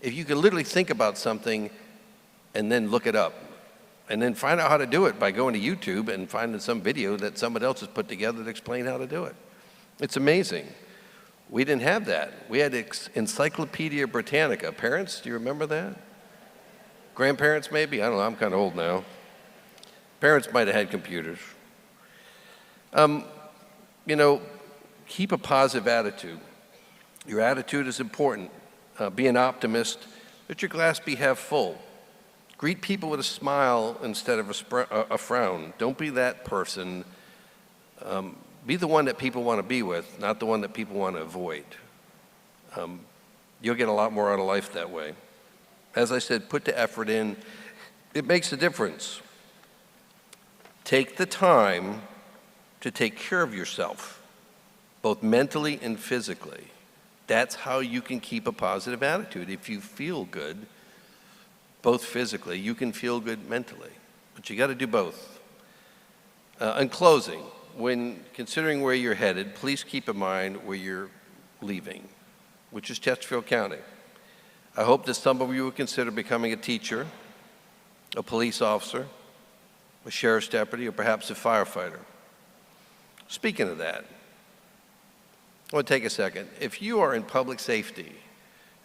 I: If you can literally think about something and then look it up, And then find out how to do it by going to YouTube and finding some video that someone else has put together to explain how to do it. It's amazing. We didn't have that. We had Encyclopedia Britannica. Parents, do you remember that? Grandparents, maybe? I don't know. I'm kind of old now. Parents might have had computers. You know, keep a positive attitude. Your attitude is important. Be an optimist. Let your glass be half full. Greet people with a smile instead of a frown. Don't be that person. Be the one that people want to be with, not the one that people want to avoid. You'll get a lot more out of life that way. As I said, put the effort in. It makes a difference. Take the time to take care of yourself, both mentally and physically. That's how you can keep a positive attitude. If you feel good, both physically, you can feel good mentally. But you got to do both. In closing, when considering where you're headed, please keep in mind where you're leaving, which is Chesterfield County. I hope that some of you will consider becoming a teacher, a police officer, a sheriff's deputy, or perhaps a firefighter. Speaking of that, I want to take a second. If you are in public safety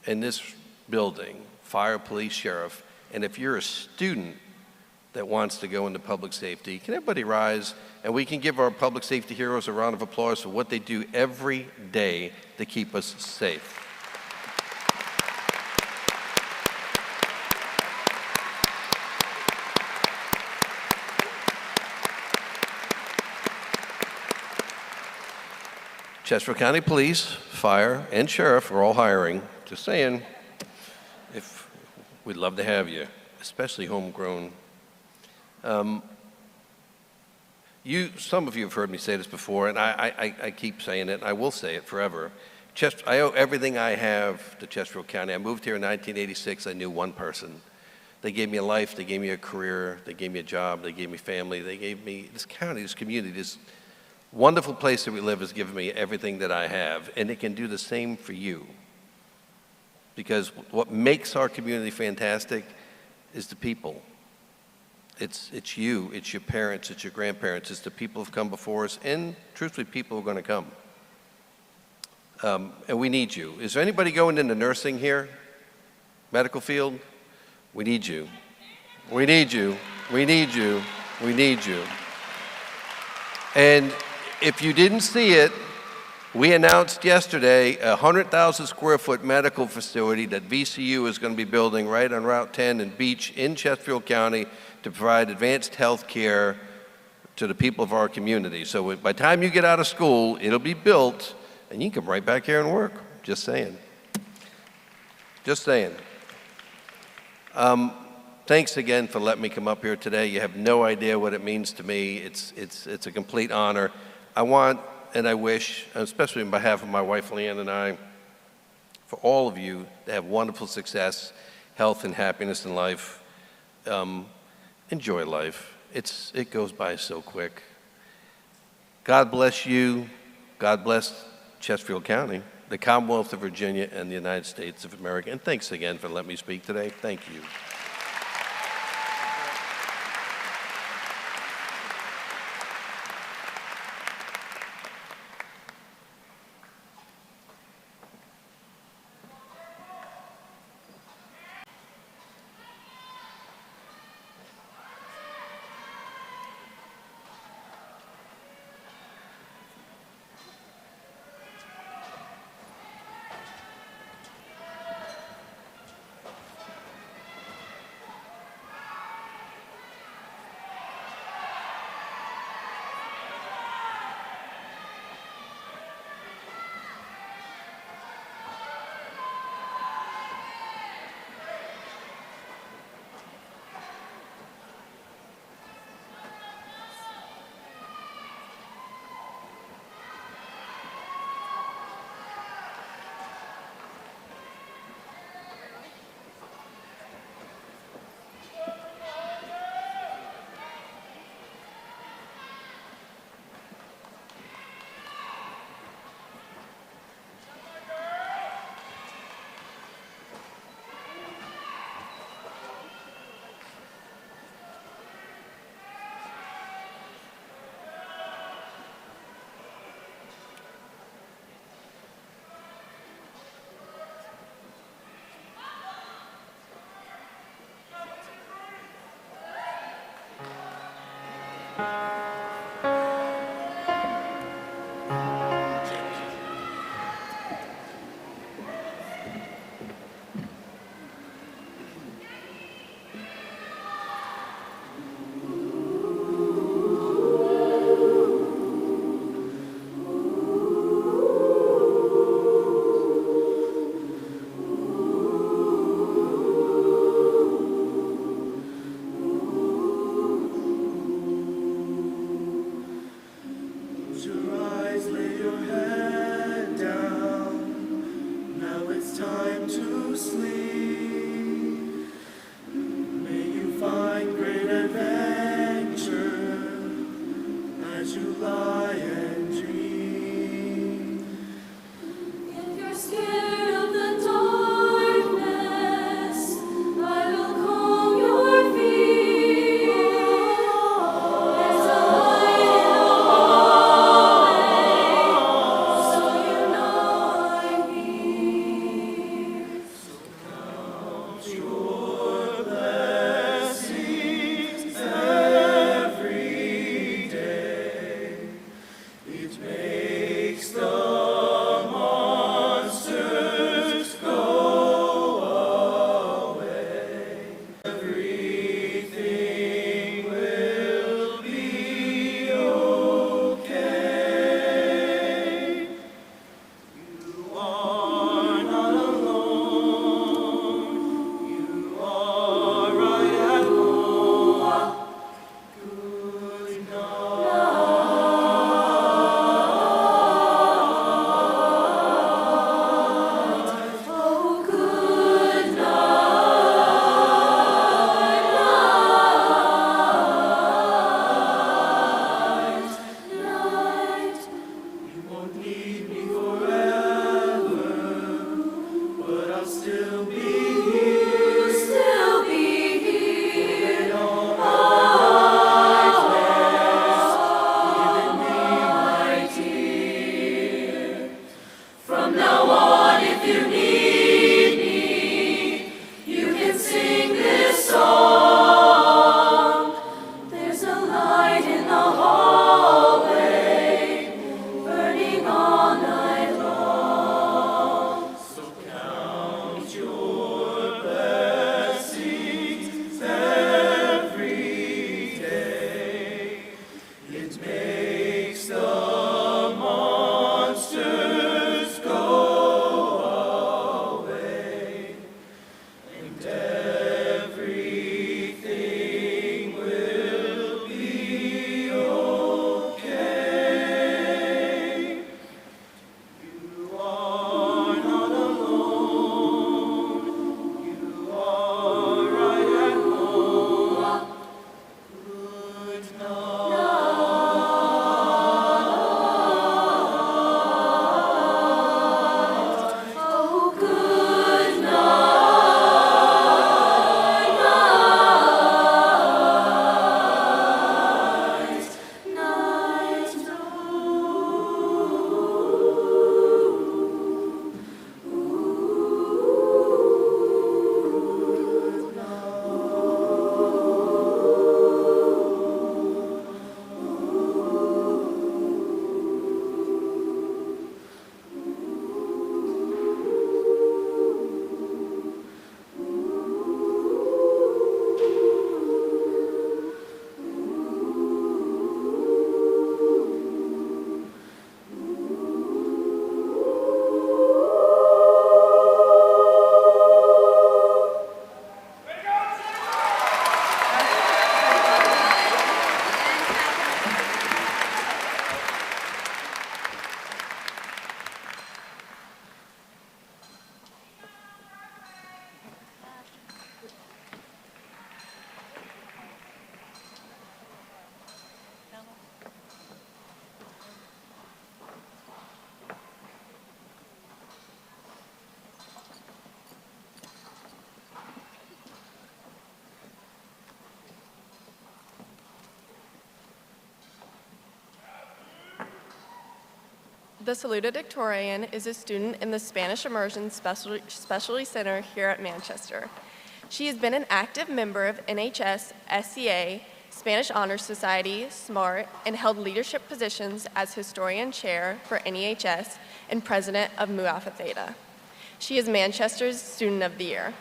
I: in this building, fire, police, sheriff, and if you're a student that wants to go into public safety, can everybody rise and we can give our public safety heroes a round of applause for what they do every day to keep us safe. Chesterfield County Police, Fire, and Sheriff are all hiring. Just saying, if we'd love to have you, especially homegrown. Some of you have heard me say this before, and I keep saying it, and I will say it forever. I owe everything I have to Chesterfield County. I moved here in 1986. I knew one person. They gave me a life. They gave me a career. They gave me a job. They gave me family. They gave me this county, this community, this wonderful place that we live has given me everything that I have, and it can do the same for you. Because what makes our community fantastic is the people. It's you, it's your parents, it's your grandparents, it's the people who've come before us, and truthfully, people who are going to come. And we need you. Is there anybody going into nursing here? Medical field? We need you. We need you. We need you. We need you. And if you didn't see it, we announced yesterday a 100,000 square foot medical facility that VCU is going to be building right on Route 10 and Beach in Chesterfield County to provide advanced health care to the people of our community. So by the time you get out of school, it'll be built and you can come right back here and work. Just saying. Just saying. Thanks again for letting me come up here today. You have no idea what it means to me. It's a complete honor. I want and I wish, especially on behalf of my wife Leanne and I, for all of you to have wonderful success, health and happiness in life. Enjoy life. It goes by so quick. God bless you. God bless Chesterfield County, the Commonwealth of Virginia, and the United States of America. And thanks again for letting me speak today. Thank you.
J: The Salutatorian is a student in the Spanish Immersion Specialty Center here at Manchester. She has been an active member of NHS, SCA, Spanish Honor Society, SMART, and held leadership positions as Historian Chair for NEHS and President of Mu Alpha Theta. She is Manchester's Student of the Year.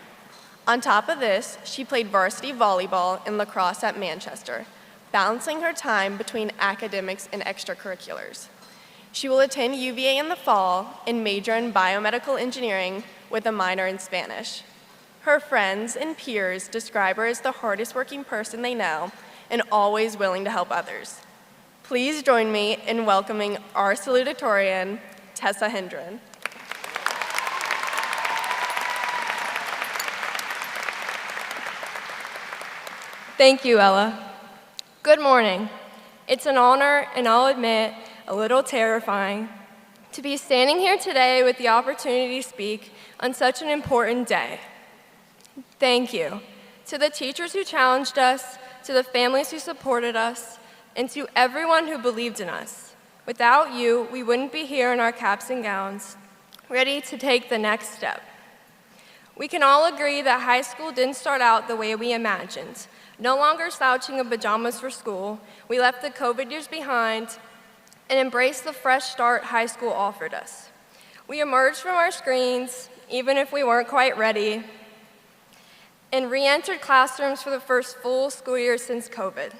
J: On top of this, she played varsity volleyball and lacrosse at Manchester, balancing her time between academics and extracurriculars. She will attend UVA in the fall and major in biomedical engineering with a minor in Spanish. Her friends and peers describe her as the hardest working person they know and always willing to help others. Please join me in welcoming our salutatorian, Tessa Hendren.
K: Thank you, Ella. Good morning. It's an honor, and I'll admit, a little terrifying, to be standing here today with the opportunity to speak on such an important day. Thank you to the teachers who challenged us, to the families who supported us, and to everyone who believed in us. Without you, we wouldn't be here in our caps and gowns, ready to take the next step. We can all agree that high school didn't start out the way we imagined. No longer slouching in pajamas for school, we left the COVID years behind and embraced the fresh start high school offered us. We emerged from our screens, even if we weren't quite ready, and re-entered classrooms for the first full school year since COVID.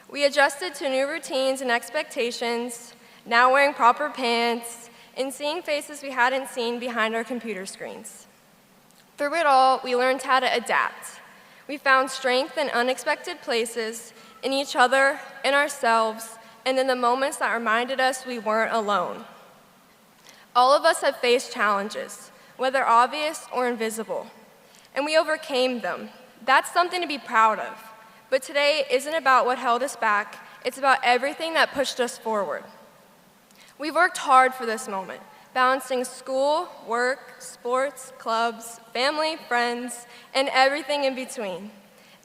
K: We adjusted to new routines and expectations, now wearing proper pants, and seeing faces we hadn't seen behind our computer screens. Through it all, we learned how to adapt. We found strength in unexpected places, in each other, in ourselves, and in the moments that reminded us we weren't alone. All of us have faced challenges, whether obvious or invisible, and we overcame them. That's something to be proud of. But today isn't about what held us back, it's about everything that pushed us forward. We've worked hard for this moment, balancing school, work, sports, clubs, family, friends, and everything in between.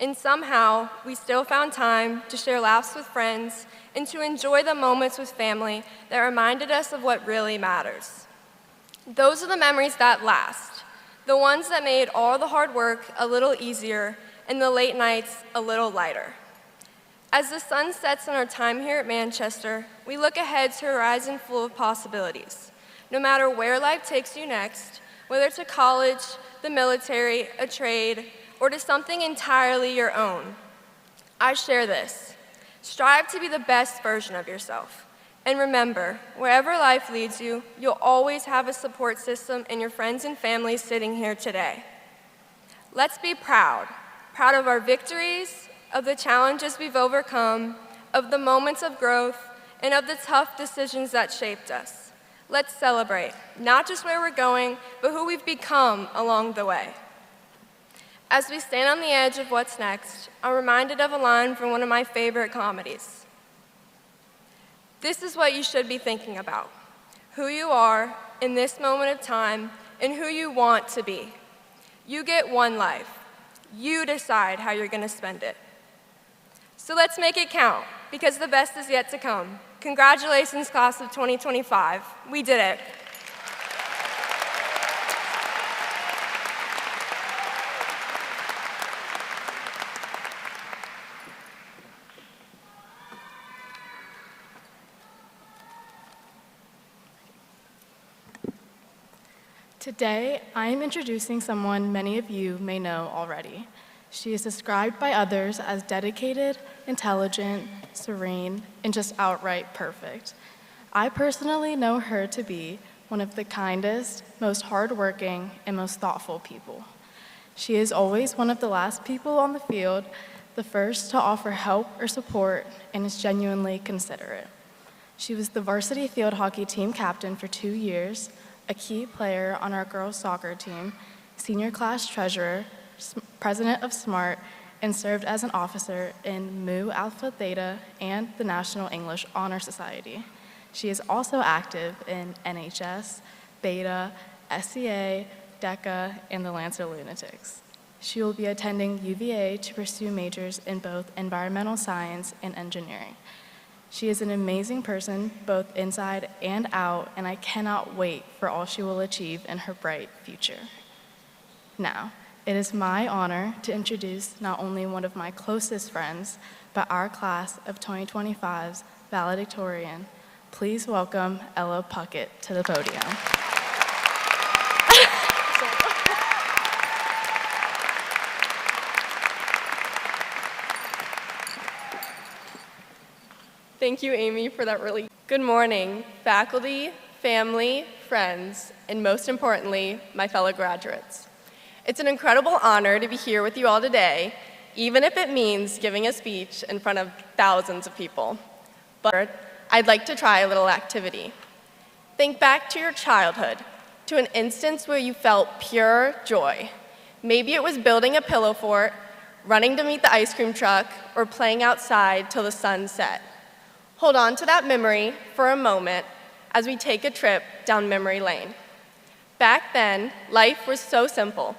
K: And somehow, we still found time to share laughs with friends and to enjoy the moments with family that reminded us of what really matters. Those are the memories that last, the ones that made all the hard work a little easier and the late nights a little lighter. As the sun sets in our time here at Manchester, we look ahead to a horizon full of possibilities. No matter where life takes you next, whether to college, the military, a trade, or to something entirely your own, I share this. Strive to be the best version of yourself. And remember, wherever life leads you, you'll always have a support system in your friends and family sitting here today. Let's be proud of our victories, of the challenges we've overcome, of the moments of growth, and of the tough decisions that shaped us. Let's celebrate, not just where we're going, but who we've become along the way. As we stand on the edge of what's next, I'm reminded of a line from one of my favorite comedies. This is what you should be thinking about: who you are in this moment of time and who you want to be. You get one life. You decide how you're going to spend it. So let's make it count, because the best is yet to come. Congratulations, class of 2025. We did it.
L: Today, I am introducing someone many of you may know already. She is described by others as dedicated, intelligent, serene, and just outright perfect. I personally know her to be one of the kindest, most hardworking, and most thoughtful people. She is always one of the last people on the field, the first to offer help or support, and is genuinely considerate. She was the varsity field hockey team captain for 2 years, a key player on our girls' soccer team, senior class treasurer, president of SMART, and served as an officer in Mu Alpha Theta and the National English Honor Society. She is also active in NHS, Beta, SCA, DECA, and the Lancer Lunatics. She will be attending UVA to pursue majors in both environmental science and engineering. She is an amazing person, both inside and out, and I cannot wait for all she will achieve in her bright future. Now, It is my honor to introduce not only one of my closest friends, but our class of 2025's valedictorian. Please welcome Ella Puckett to the podium.
J: Thank you, Amy, for that really good morning, faculty, family, friends, and most importantly, my fellow graduates. It's an incredible honor to be here with you all today, even if it means giving a speech in front of thousands of people. But I'd like to try a little activity. Think back to your childhood, to an instance where you felt pure joy. Maybe it was building a pillow fort, running to meet the ice cream truck, or playing outside till the sun set. Hold on to that memory for a moment as we take a trip down memory lane. Back then, life was so simple.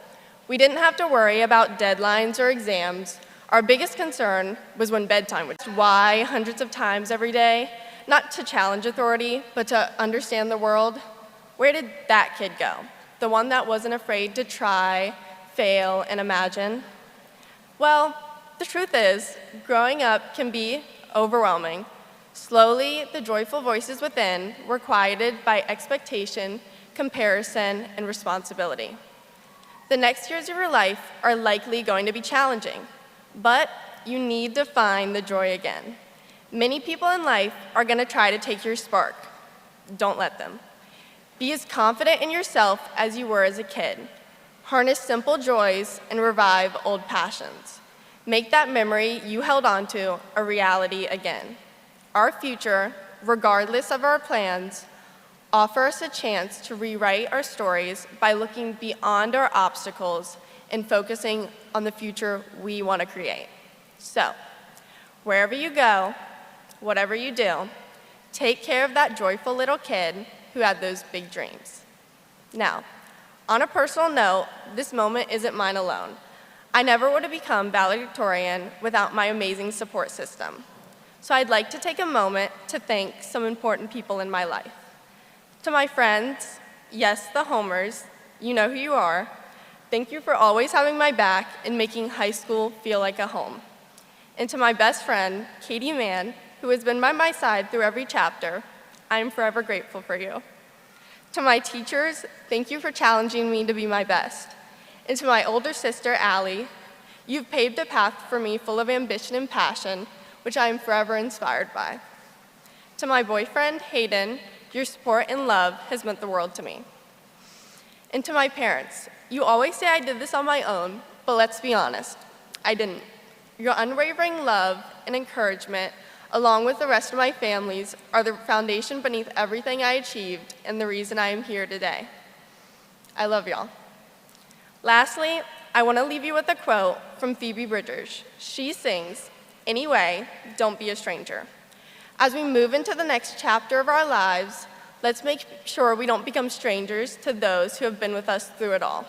J: We didn't have to worry about deadlines or exams. Our biggest concern was when bedtime was. Why hundreds of times every day? Not to challenge authority, but to understand the world. Where did that kid go? The one that wasn't afraid to try, fail, and imagine? Well, the truth is, growing up can be overwhelming. Slowly, the joyful voices within were quieted by expectation, comparison, and responsibility. The next years of your life are likely going to be challenging, but you need to find the joy again. Many people in life are going to try to take your spark. Don't let them. Be as confident in yourself as you were as a kid. Harness simple joys and revive old passions. Make that memory you held on to a reality again. Our future, regardless of our plans, offer us a chance to rewrite our stories by looking beyond our obstacles and focusing on the future we want to create. So, wherever you go, whatever you do, take care of that joyful little kid who had those big dreams. Now, on a personal note, this moment isn't mine alone. I never would have become valedictorian without my amazing support system. So I'd like to take a moment to thank some important people in my life. To my friends, yes, the homers, you know who you are. Thank you for always having my back and making high school feel like a home. And to my best friend, Katie Mann, who has been by my side through every chapter, I am forever grateful for you. To my teachers, thank you for challenging me to be my best. And to my older sister, Allie, you've paved a path for me full of ambition and passion, which I am forever inspired by. To my boyfriend, Hayden, your support and love has meant the world to me. And to my parents, you always say I did this on my own, but let's be honest, I didn't. Your unwavering love and encouragement, along with the rest of my families, are the foundation beneath everything I achieved and the reason I am here today. I love y'all. Lastly, I want to leave you with a quote from Phoebe Bridgers. She sings, "Anyway, don't be a stranger." As we move into the next chapter of our lives, let's make sure we don't become strangers to those who have been with us through it all.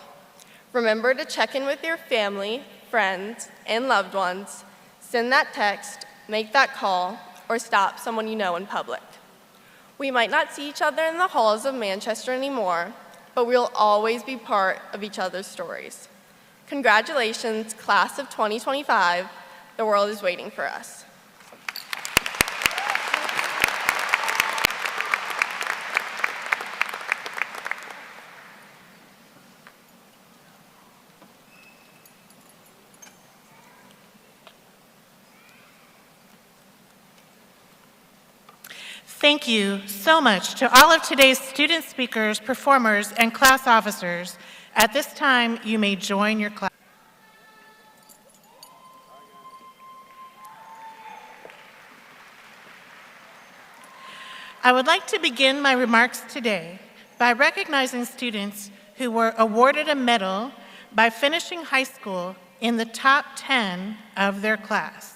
J: Remember to check in with your family, friends, and loved ones. Send that text, make that call, or stop someone you know in public. We might not see each other in the halls of Manchester anymore, but we'll always be part of each other's stories. Congratulations, class of 2025. The world is waiting for us.
B: Thank you so much to all of today's student speakers, performers, and class officers. At this time, you may join your class. I would like to begin my remarks today by recognizing students who were awarded a medal by finishing high school in the top 10 of their class.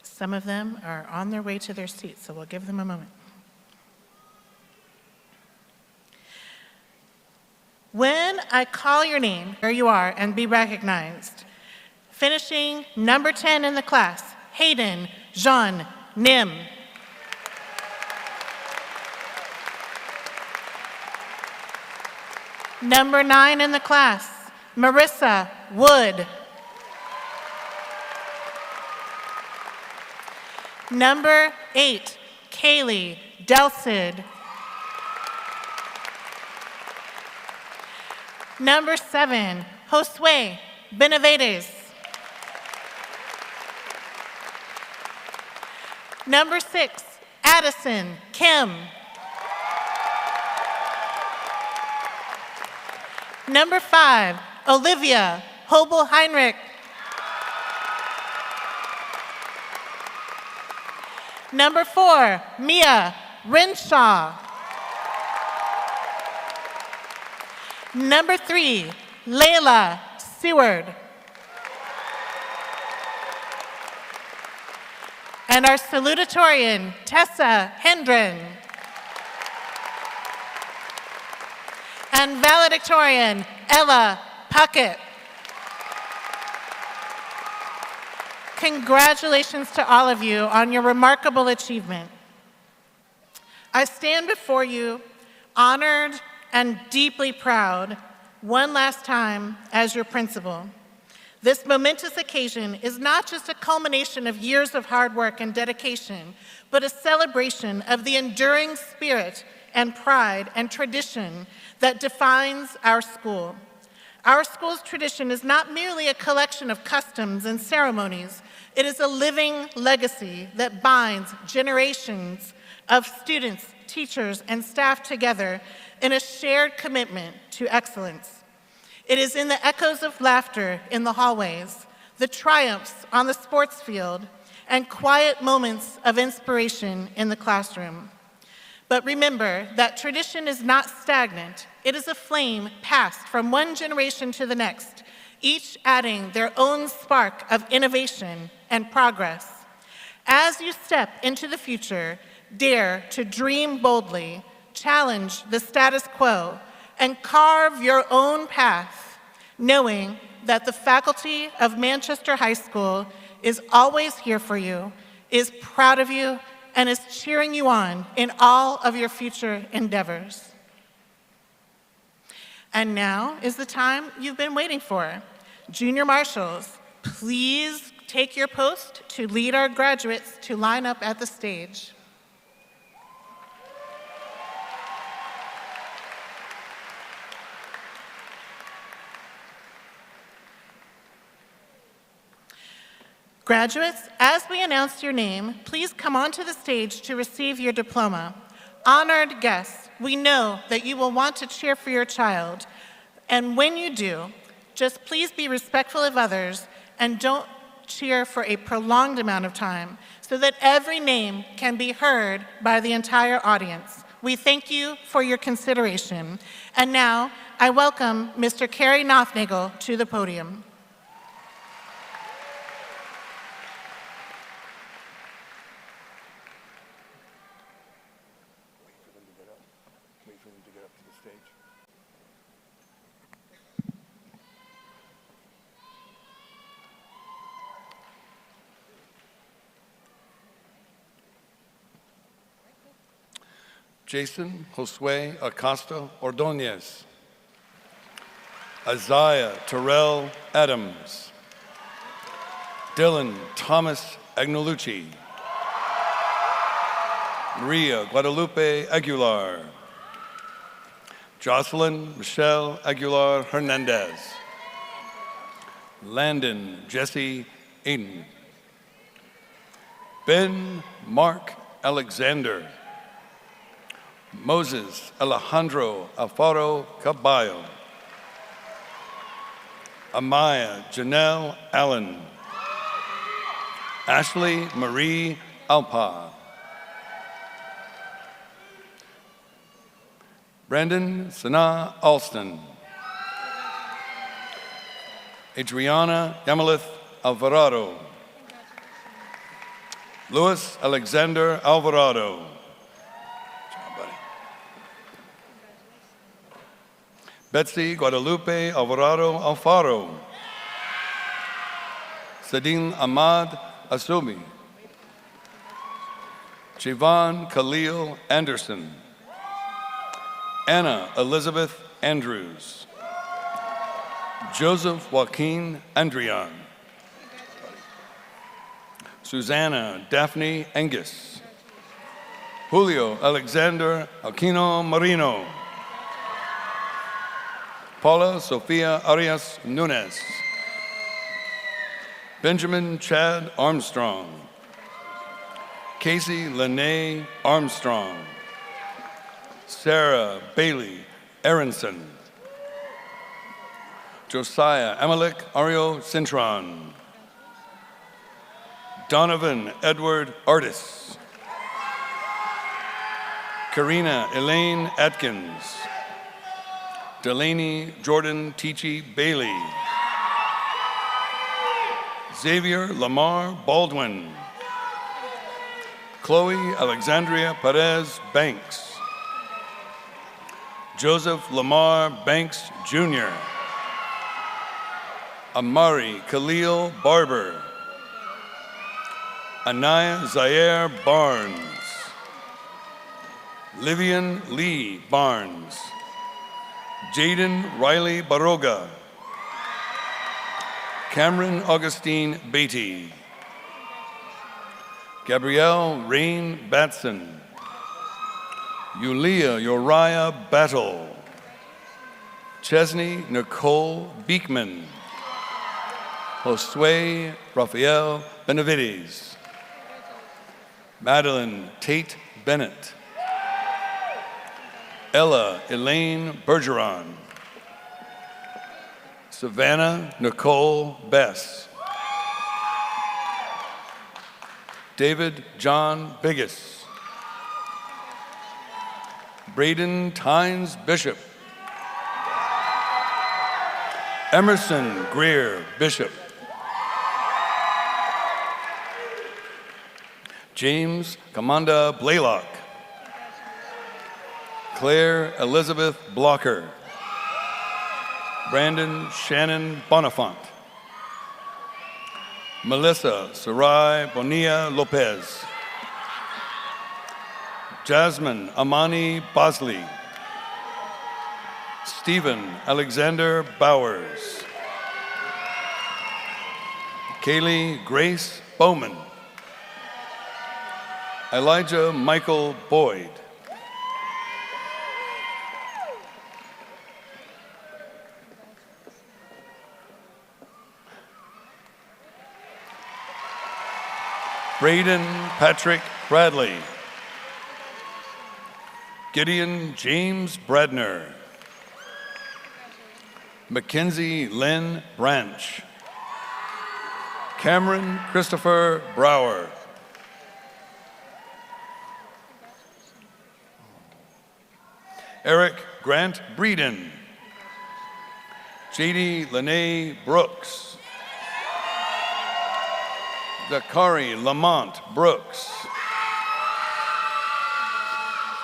B: Some of them are on their way to their seats, so we'll give them a moment. When I call your name, there you are, and be recognized. Finishing number 10 in the class, Hayden Jean Nim. Number 9 in the class, Marissa Wood. Number 8, Kaylee Delcid. Number 7, Josue Benavides. Number 6, Addison Kim. Number 5, Olivia Hobel Heinrich. Number 4, Mia Renshaw. Number 3, Layla Seward. And our salutatorian, Tessa Hendren. And valedictorian, Ella Puckett. Congratulations to all of you on your remarkable achievement. I stand before you honored and deeply proud one last time as your principal. This momentous occasion is not just a culmination of years of hard work and dedication, but a celebration of the enduring spirit and pride and tradition that defines our school. Our school's tradition is not merely a collection of customs and ceremonies. It is a living legacy that binds generations of students, teachers, and staff together in a shared commitment to excellence. It is in the echoes of laughter in the hallways, the triumphs on the sports field, and quiet moments of inspiration in the classroom. But remember that tradition is not stagnant. It is a flame passed from one generation to the next, each adding their own spark of innovation and progress. As you step into the future, dare to dream boldly, challenge the status quo, and carve your own path, knowing that the faculty of Manchester High School is always here for you, is proud of you, and is cheering you on in all of your future endeavors. And now is the time you've been waiting for. Junior marshals, please take your post to lead our graduates to line up at the stage. Graduates, as we announced your name, please come onto the stage to receive your diploma. Honored guests, we know that you will want to cheer for your child, and when you do, just please be respectful of others and don't cheer for a prolonged amount of time so that every name can be heard by the entire audience. We thank you for your consideration. And now, I welcome Mr. Kerry Nothnagel to the podium.
M: Jason Josue Acosta Ordonez. Isaiah Terrell Adams. Dylan Thomas Agnolucci. Maria Guadalupe Aguilar. Jocelyn Michelle Aguilar Hernandez. Landon Jesse Aiden. Ben Mark Alexander. Moses Alejandro Alfaro Caballo. Amaya Janelle Allen. Ashley Marie Alpa. Brandon Sana Alston. Adriana Yamalith Alvarado. Luis Alexander Alvarado. Betsy Guadalupe Alvarado Alfaro. Sadine Ahmad Asumi. Sivan Khalil Anderson. Anna Elizabeth Andrews. Joseph Joaquin Andrian. Susanna Daphne Angus. Julio Alexander Aquino Marino. Paula Sofia Arias Nunez. Benjamin Chad Armstrong. Casey Lene Armstrong. Sarah Bailey Aronson. Josiah Amalek Ario Cintron. Donovan Edward Artis. Karina Elaine Atkins. Delaney Jordan Teachy Bailey. Xavier Lamar Baldwin. Chloe Alexandria Perez Banks. Joseph Lamar Banks Jr. Amari Khalil Barber. Anaya Zaire Barnes. Livian Lee Barnes. Jaden Riley Baroga. Cameron Augustine Beatty. Gabrielle Rain Batson. Yulia Uriah Battle. Chesney Nicole Beekman. Josue Rafael Benavides. Madeline Tate Bennett. Ella Elaine Bergeron. Savannah Nicole Bess. David John Biggis. Braden Tynes Bishop. Emerson Greer Bishop. James Comanda Blaylock. Claire Elizabeth Blocker. Brandon Shannon Bonifant. Melissa Sarai Bonilla Lopez. Jasmine Amani Bosley. Stephen Alexander Bowers. Kaylee Grace Bowman. Elijah Michael Boyd. Braden Patrick Bradley. Gideon James Bradner. Mackenzie Lynn Branch. Cameron Christopher Brower. Eric Grant Breeden. J.D. Lene Brooks. Zachary Lamont Brooks.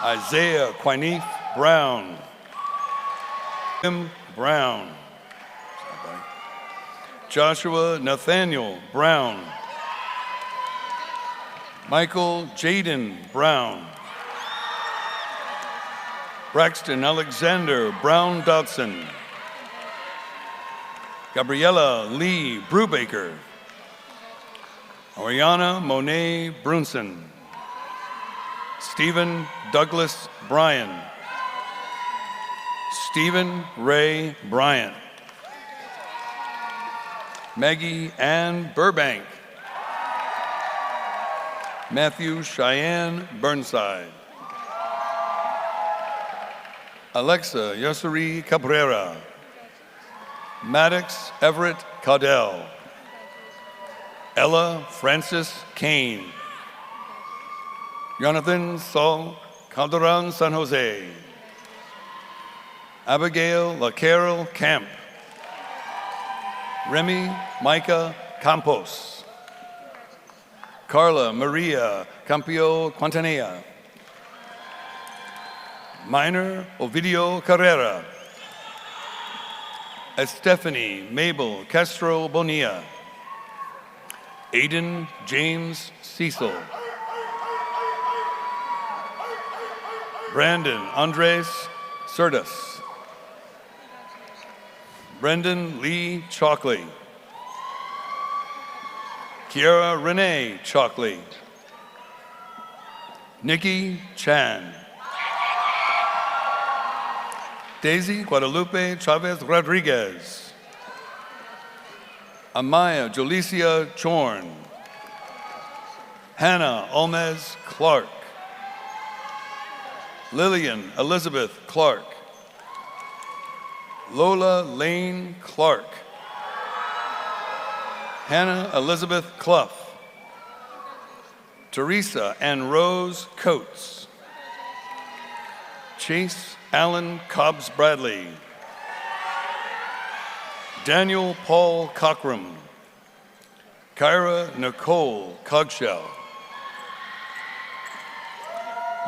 M: Isaiah Quineef Brown. Tim Brown. Joshua Nathaniel Brown. Michael Jaden Brown. Braxton Alexander Brown Dodson. Gabriella Lee Brubaker. Ariana Monet Brunson. Stephen Douglas Bryan. Stephen Ray Bryant. Maggie Ann Burbank. Matthew Cheyenne Burnside. Alexa Yosuri Cabrera. Maddox Everett Caudell. Ella Francis Kane. Jonathan Saul Calderon San Jose. Abigail LaCarol Camp. Remy Micah Campos. Carla Maria Campio Quintanilla. Minor Ovidio Carrera. Estefany Mabel Castro Bonilla. Aiden James Cecil. Brandon Andres Cerdas. Brendan Lee Chalkley. Kiara Renee Chalkley. Nikki Chan. Daisy Guadalupe Chavez Rodriguez. Amaya Jolicia Chorn. Hannah Almez Clark. Lillian Elizabeth Clark. Lola Lane Clark. Hannah Elizabeth Clough. Teresa Ann Rose Coates. Chase Allen Cobbs Bradley. Daniel Paul Cockram. Kyra Nicole Cogshell.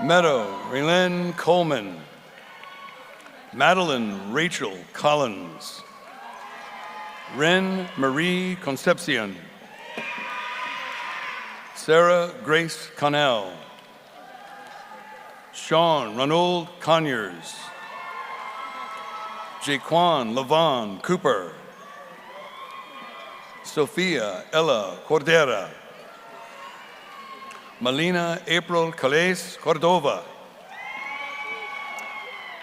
M: Meadow Raylene Coleman. Madeline Rachel Collins. Ren Marie Concepcion. Sarah Grace Connell. Sean Ronald Conyers. Jaquan Levon Cooper. Sophia Ella Cordera. Melina April Calais Cordova.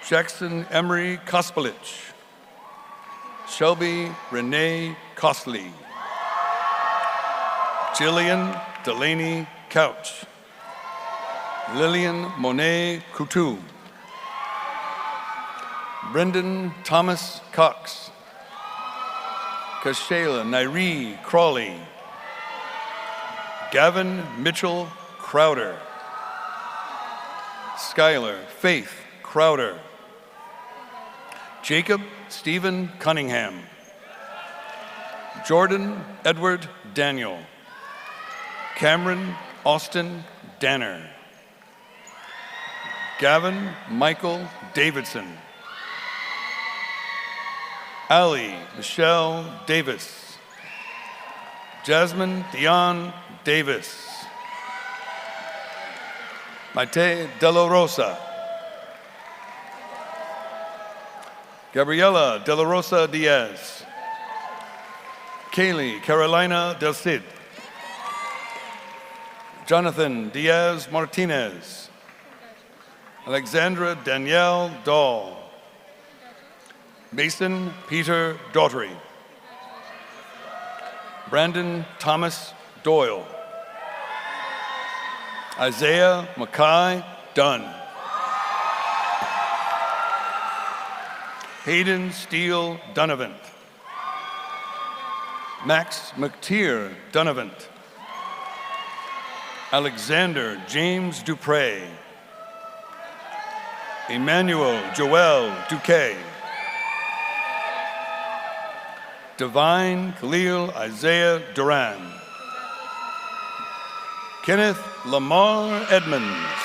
M: Jackson Emery Kospelich. Shelby Renee Costley. Jillian Delaney Couch. Lillian Monet Coutu. Brendan Thomas Cox. Kashayla Nairee Crawley. Gavin Mitchell Crowder. Skylar Faith Crowder. Jacob Stephen Cunningham. Jordan Edward Daniel. Cameron Austin Danner. Gavin Michael Davidson. Ali Michelle Davis. Jasmine Dion Davis. Maite De La Rosa. Gabriela De La Rosa Diaz. Kaylee Carolina Del Cid. Jonathan Diaz Martinez. Alexandra Danielle Dahl. Mason Peter Daughtry. Brandon Thomas Doyle. Isaiah Mackay Dunn. Hayden Steele Donovan. Max McTeer Donovan. Alexander James Dupre. Emmanuel Joel Duque. Divine Khalil Isaiah Duran. Kenneth Lamar Edmonds.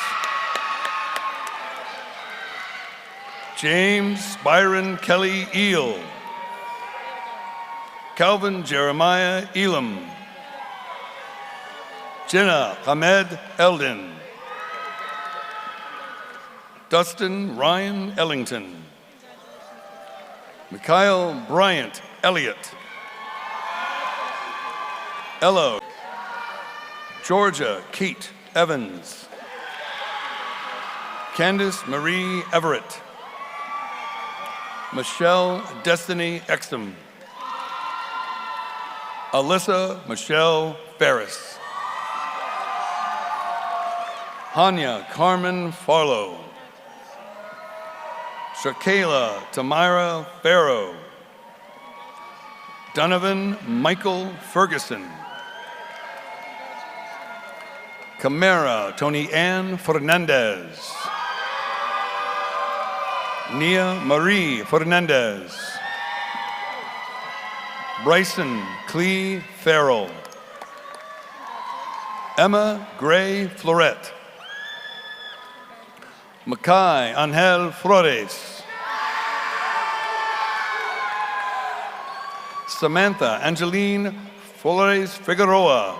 M: James Byron Kelly Eel. Calvin Jeremiah Elam. Jenna Ahmed Eldon. Dustin Ryan Ellington. Mikhail Bryant Elliott. Ella. Georgia Kate Evans. Candace Marie Everett. Michelle Destiny Exum. Alyssa Michelle Ferris. Hanya Carmen Farlow. Shakayla Tamira Farrow. Donovan Michael Ferguson. Camara Tony Ann Fernandez. Nia Marie Fernandez. Bryson Clee Farrell. Emma Gray Florette. Mackay Angel Flores. Samantha Angeline Flores Figueroa.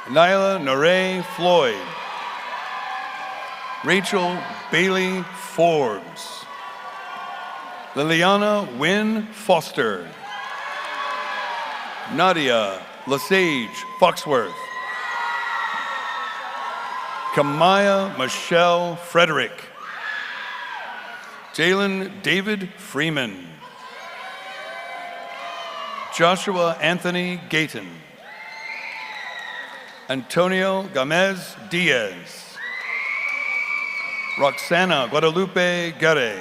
M: Nyla Nore Floyd. Rachel Bailey Forbes. Liliana Wynn Foster. Nadia Lesage Foxworth. Kamaya Michelle Frederick. Jalen David Freeman. Joshua Anthony Gayton. Antonio Gamez Diaz. Roxana Guadalupe Guerre.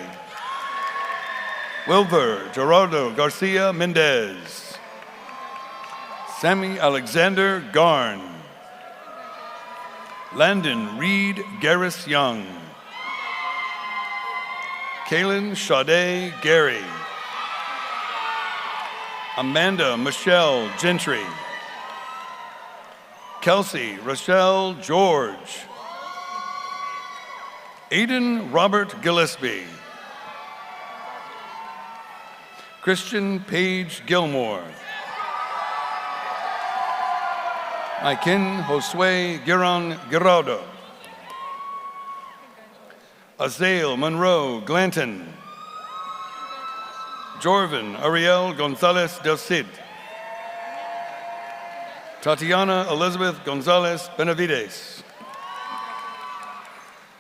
M: Wilver Gerardo Garcia Mendez. Sammy Alexander Garn. Landon Reed Garris Young. Kaylin Sade Gary. Amanda Michelle Gentry. Kelsey Rochelle George. Aiden Robert Gillespie. Christian Page Gilmore. Aiken Josue Giron Giraudo. Azael Monroe Glanton. Jorvin Ariel Gonzalez del Cid. Tatiana Elizabeth Gonzalez Benavides.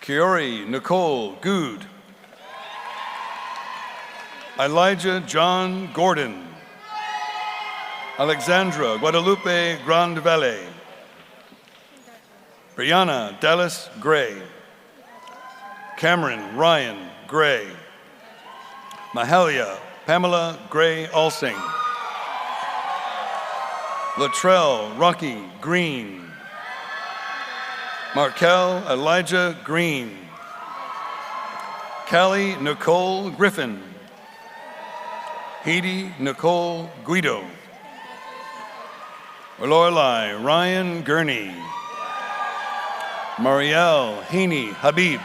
M: Kiori Nicole Good. Elijah John Gordon. Alexandra Guadalupe Grand Valle. Brianna Dallas Gray. Cameron Ryan Gray. Mahalia Pamela Gray Alsing. Latrell Rocky Green. Markel Elijah Green. Callie Nicole Griffin. Haiti Nicole Guido. Lorelei Ryan Gurney. Marielle Haney Habib.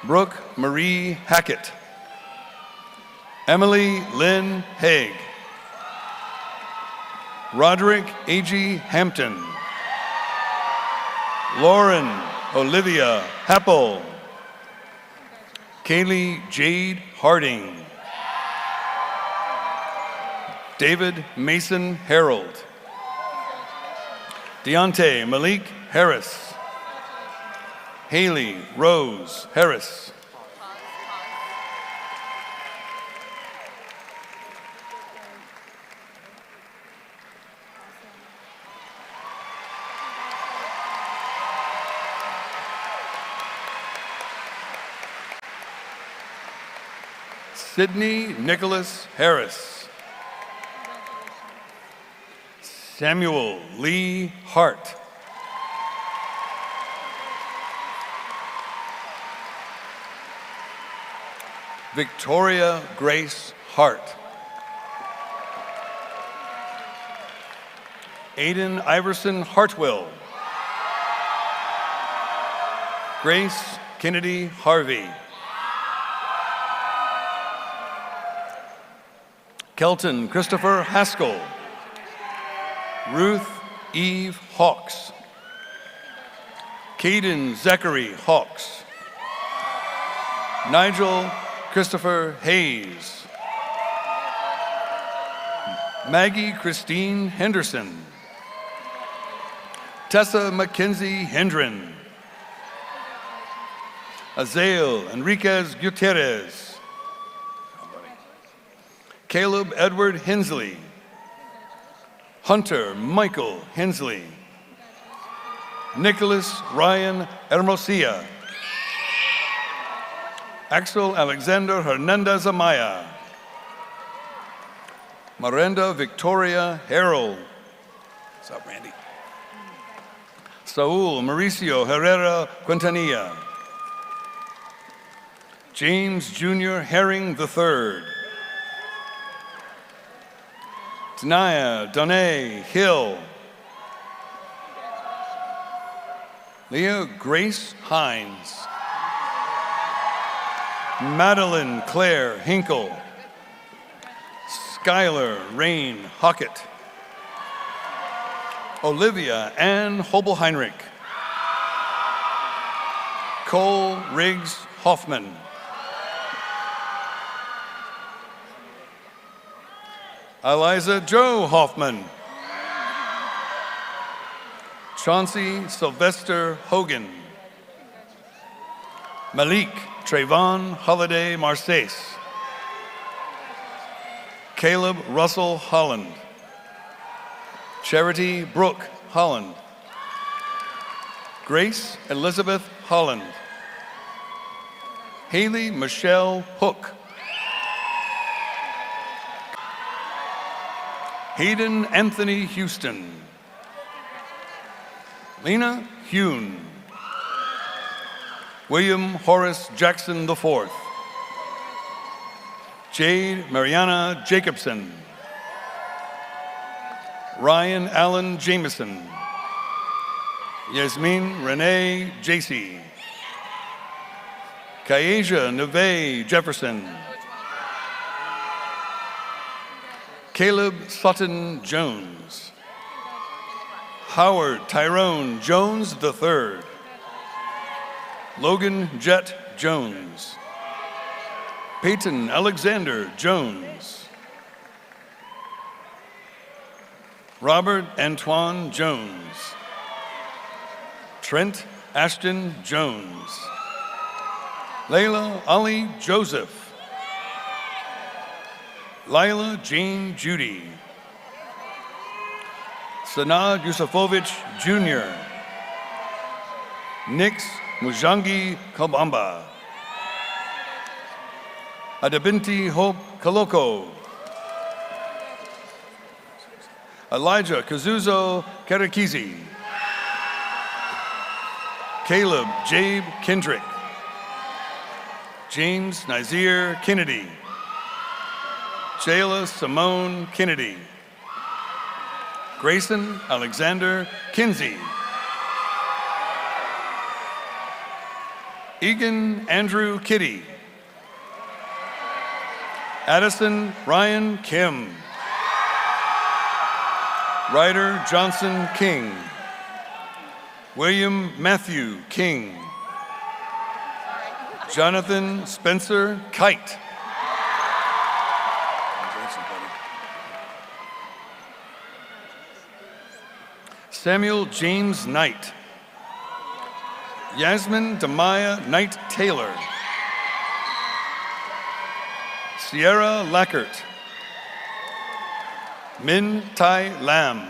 M: Brooke Marie Hackett. Emily Lynn Haig. Roderick A.G. Hampton. Lauren Olivia Happel. Kaylee Jade Harding. David Mason Harold. Deontay Malik Harris. Haley Rose Harris. Sydney Nicholas Harris. Samuel Lee Hart. Victoria Grace Hart. Aiden Iverson Hartwell. Grace Kennedy Harvey. Kelton Christopher Haskell. Ruth Eve Hawks. Caden Zachary Hawks. Nigel Christopher Hayes. Maggie Christine Henderson. Tessa Mackenzie Hendren. Azael Enriquez Gutierrez. Caleb Edward Hensley. Hunter Michael Hensley. Nicholas Ryan Hermosia. Axel Alexander Hernandez Amaya. Miranda Victoria Harrell. What's up, Randy? Saul Mauricio Herrera Quintanilla. James Jr. Herring III. Tanaya Donay Hill. Leah Grace Hines. Madeline Claire Hinkle. Skylar Rain Hockett. Olivia Ann Hobel-Heinrich. Cole Riggs Hoffman. Eliza Jo Hoffman. Chauncey Sylvester Hogan. Malik Trayvon Holiday Marsace. Caleb Russell Holland. Charity Brooke Holland. Grace Elizabeth Holland. Haley Michelle Hook. Hayden Anthony Houston. Lena Hune. William Horace Jackson IV. Jade Mariana Jacobson. Ryan Allen Jameson. Yasmin Renee Jacey. Kayasia Neve Jefferson. Caleb Sutton Jones. Howard Tyrone Jones III. Logan Jet Jones. Peyton Alexander Jones. Robert Antoine Jones. Trent Ashton Jones. Layla Ali Joseph. Lila Jean Judy. Sanad Yusufovich Jr. Nix Mujangi Kabamba. Adabinti Hope Kaloko. Elijah Kazuzo Karakizi. Caleb Jabe Kendrick. James Nazir Kennedy. Jayla Simone Kennedy. Grayson Alexander Kinsey. Egan Andrew Kitty. Addison Ryan Kim. Ryder Johnson King. William Matthew King. Jonathan Spencer Kite. Samuel James Knight. Yasmin Demaya Knight Taylor. Sierra Lackert. Min Tai Lam.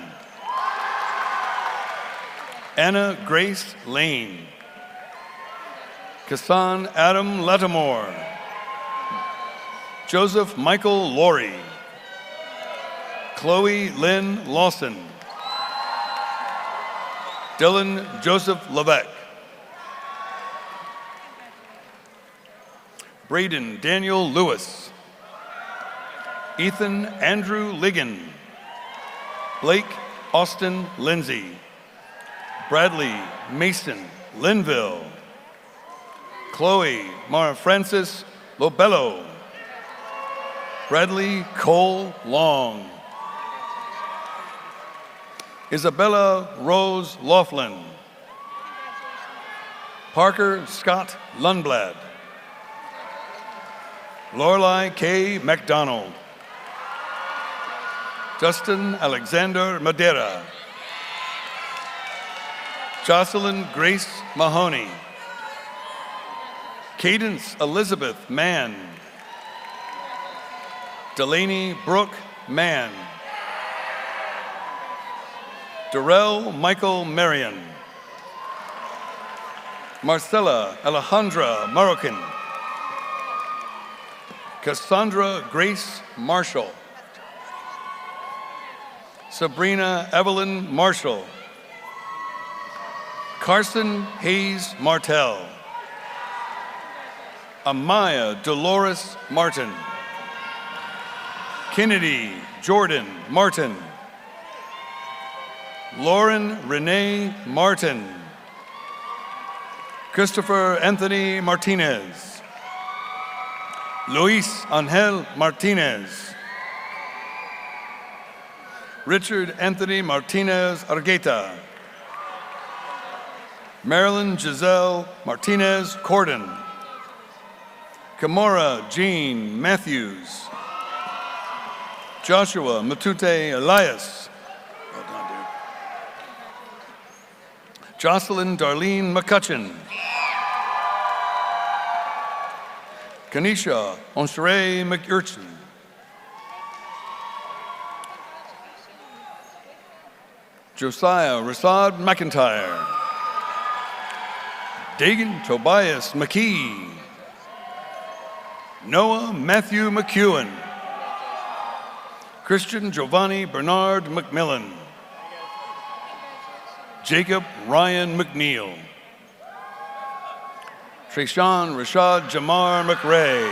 M: Anna Grace Lane. Kassan Adam Lattimore. Joseph Michael Laurie. Chloe Lynn Lawson. Dylan Joseph Levesque. Braden Daniel Lewis. Ethan Andrew Ligon. Blake Austin Lindsay. Bradley Mason Linville. Chloe Mara Francis Lobello. Bradley Cole Long. Isabella Rose Laughlin. Parker Scott Lundblad. Lorelei K. McDonald. Justin Alexander Madera. Jocelyn Grace Mahoney. Cadence Elizabeth Mann. Delaney Brooke Mann. Darrell Michael Marion. Marcella Alejandra Marroquin. Cassandra Grace Marshall. Sabrina Evelyn Marshall. Carson Hayes Martell. Amaya Dolores Martin. Kennedy Jordan Martin. Lauren Renee Martin. Christopher Anthony Martinez. Luis Angel Martinez. Richard Anthony Martinez Argueta. Marilyn Giselle Martinez Corden. Kimora Jean Matthews. Joshua Matute Elias. Well done, dude. Jocelyn Darlene McCutcheon. Kanisha Onshere McUrchin. Josiah Rasad McIntyre. Dagan Tobias McKee. Noah Matthew McEwen. Christian Giovanni Bernard McMillan. Jacob Ryan McNeil. Treshawn Rashad Jamar McRae.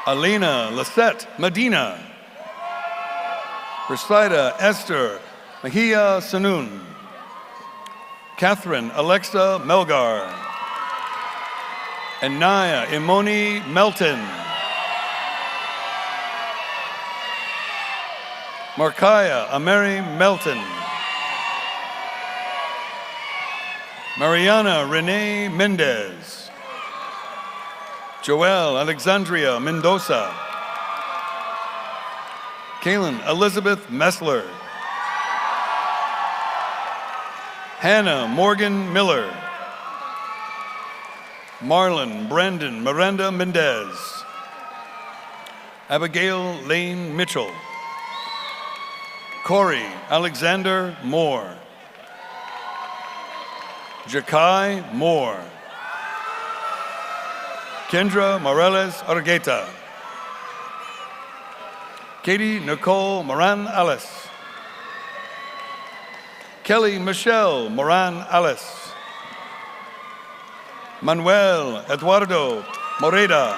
M: Alina Lisette Medina. Priscilla Esther Mahia Sanoon. Catherine Alexa Melgar. And Naya Imoni Melton. Markaya Ameri Melton. Mariana Renee Mendez. Joelle Alexandria Mendoza. Kaylin Elizabeth Messler. Hannah Morgan Miller. Marlon Brandon Miranda Mendez. Abigail Lane Mitchell. Corey Alexander Moore. Jakai Moore. Kendra Morales Argueta. Katie Nicole Moran Alice. Kelly Michelle Moran Alice. Manuel Eduardo Moreda.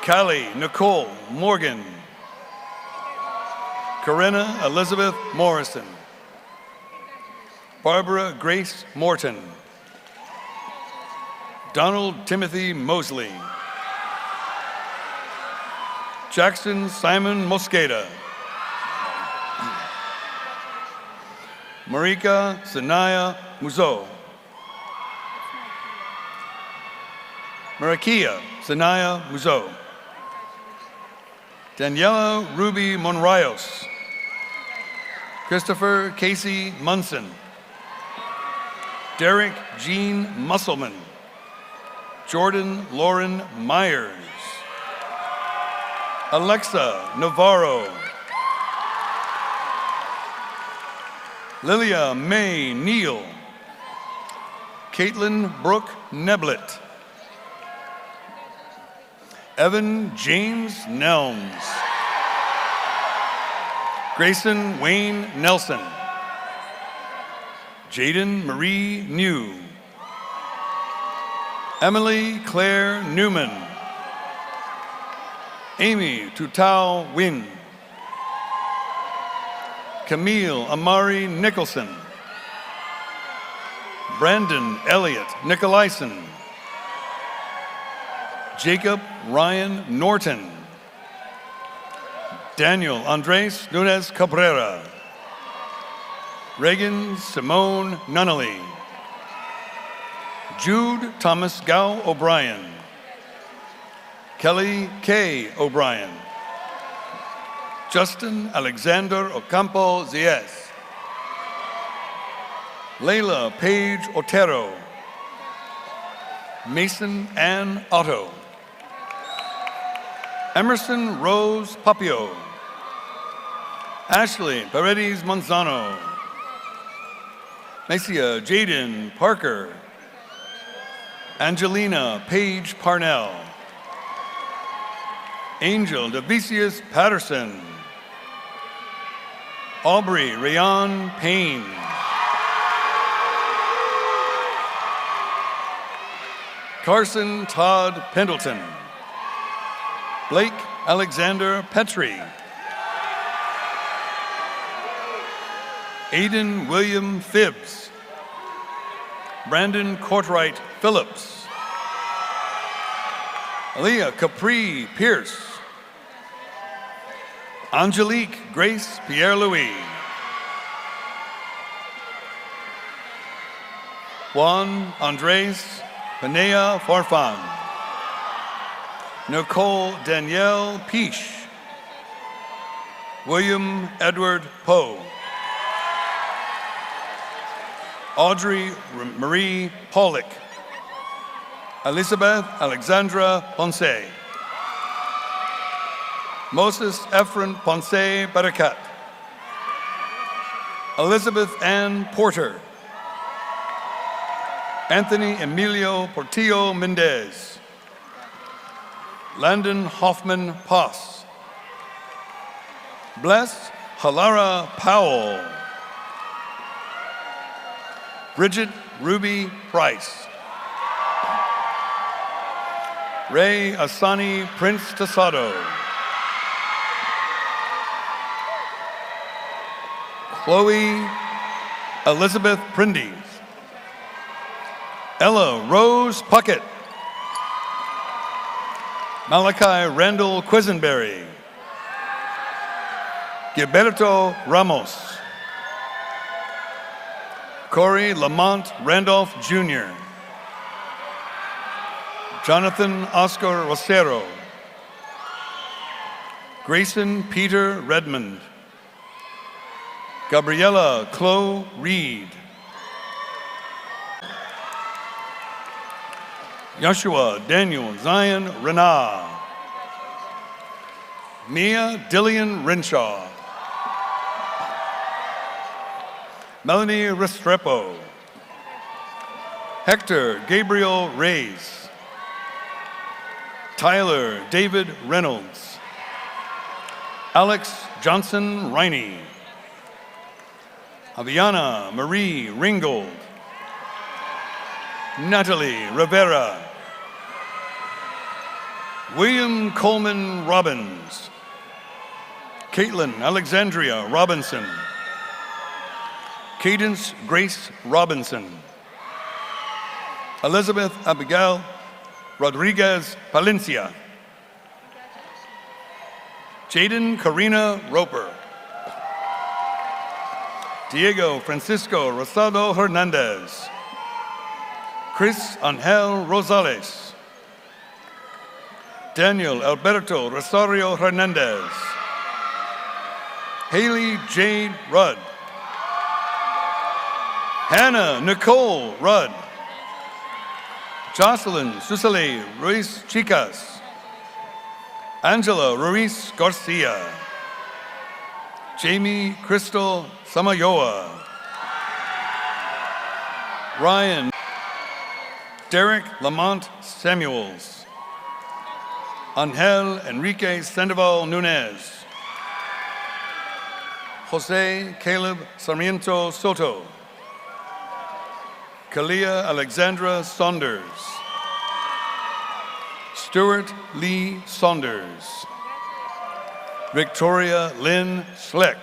M: Callie Nicole Morgan. Corinna Elizabeth Morrison. Barbara Grace Morton. Donald Timothy Mosley. Jackson Simon Mosqueda. Marika Sanaya Muzo. Marikia Sanaya Muzo. Daniela Ruby Monrayos. Christopher Casey Munson. Derek Jean Musselman. Jordan Lauren Myers. Alexa Navarro. Lilia May Neal. Caitlin Brooke Neblett. Evan James Nelms. Grayson Wayne Nelson. Jaden Marie New. Emily Claire Newman. Amy Tutau Win. Camille Amari Nicholson. Brandon Elliott Nicolaisen. Jacob Ryan Norton. Daniel Andres Nunez Cabrera. Reagan Simone Nunnally. Jude Thomas Gow O'Brien. Kelly K. O'Brien. Justin Alexander Ocampo Zies. Layla Paige Otero. Mason Ann Otto. Emerson Rose Papio. Ashley Paredes Manzano. Macia Jaden Parker. Angelina Paige Parnell. Angel Devicius Patterson. Aubrey Rayon Payne. Carson Todd Pendleton. Blake Alexander Petrie. Aiden William Phibbs. Brandon Courtright Phillips. Aaliyah Capri Pierce. Angelique Grace Pierre-Louis. Juan Andres Pinea Farfan. Nicole Danielle Peach. William Edward Poe. Audrey Marie Pollock. Elizabeth Alexandra Ponce. Moses Ephraim Ponce Barakat. Elizabeth Ann Porter. Anthony Emilio Portillo Mendez. Landon Hoffman Poss. Bless Halara Powell. Bridget Ruby Price. Ray Asani Prince Tasado. Chloe Elizabeth Prindy. Ella Rose Puckett. Malachi Randall Quisenberry. Gilberto Ramos. Corey Lamont Randolph Jr. Jonathan Oscar Rosero. Grayson Peter Redmond. Gabriella Chloe Reed. Joshua Daniel Zion Renah. Mia Dillian Renshaw. Melanie Restrepo. Hector Gabriel Reyes. Tyler David Reynolds. Alex Johnson Riney. Aviana Marie Ringgold. Natalie Rivera. William Coleman Robbins. Caitlin Alexandria Robinson. Cadence Grace Robinson. Elizabeth Abigail Rodriguez Palencia. Jaden Karina Roper. Diego Francisco Rosado Hernandez. Chris Angel Rosales. Daniel Alberto Rosario Hernandez. Haley Jade Rudd. Hannah Nicole Rudd. Jocelyn Susale Ruiz Chicas. Angela Ruiz Garcia. Jamie Crystal Samayoa. Ryan Derek Lamont Samuels. Angel Enrique Sandoval Nunez. Jose Caleb Sarmiento Soto. Kalia Alexandra Saunders. Stuart Lee Saunders. Victoria Lynn Slick.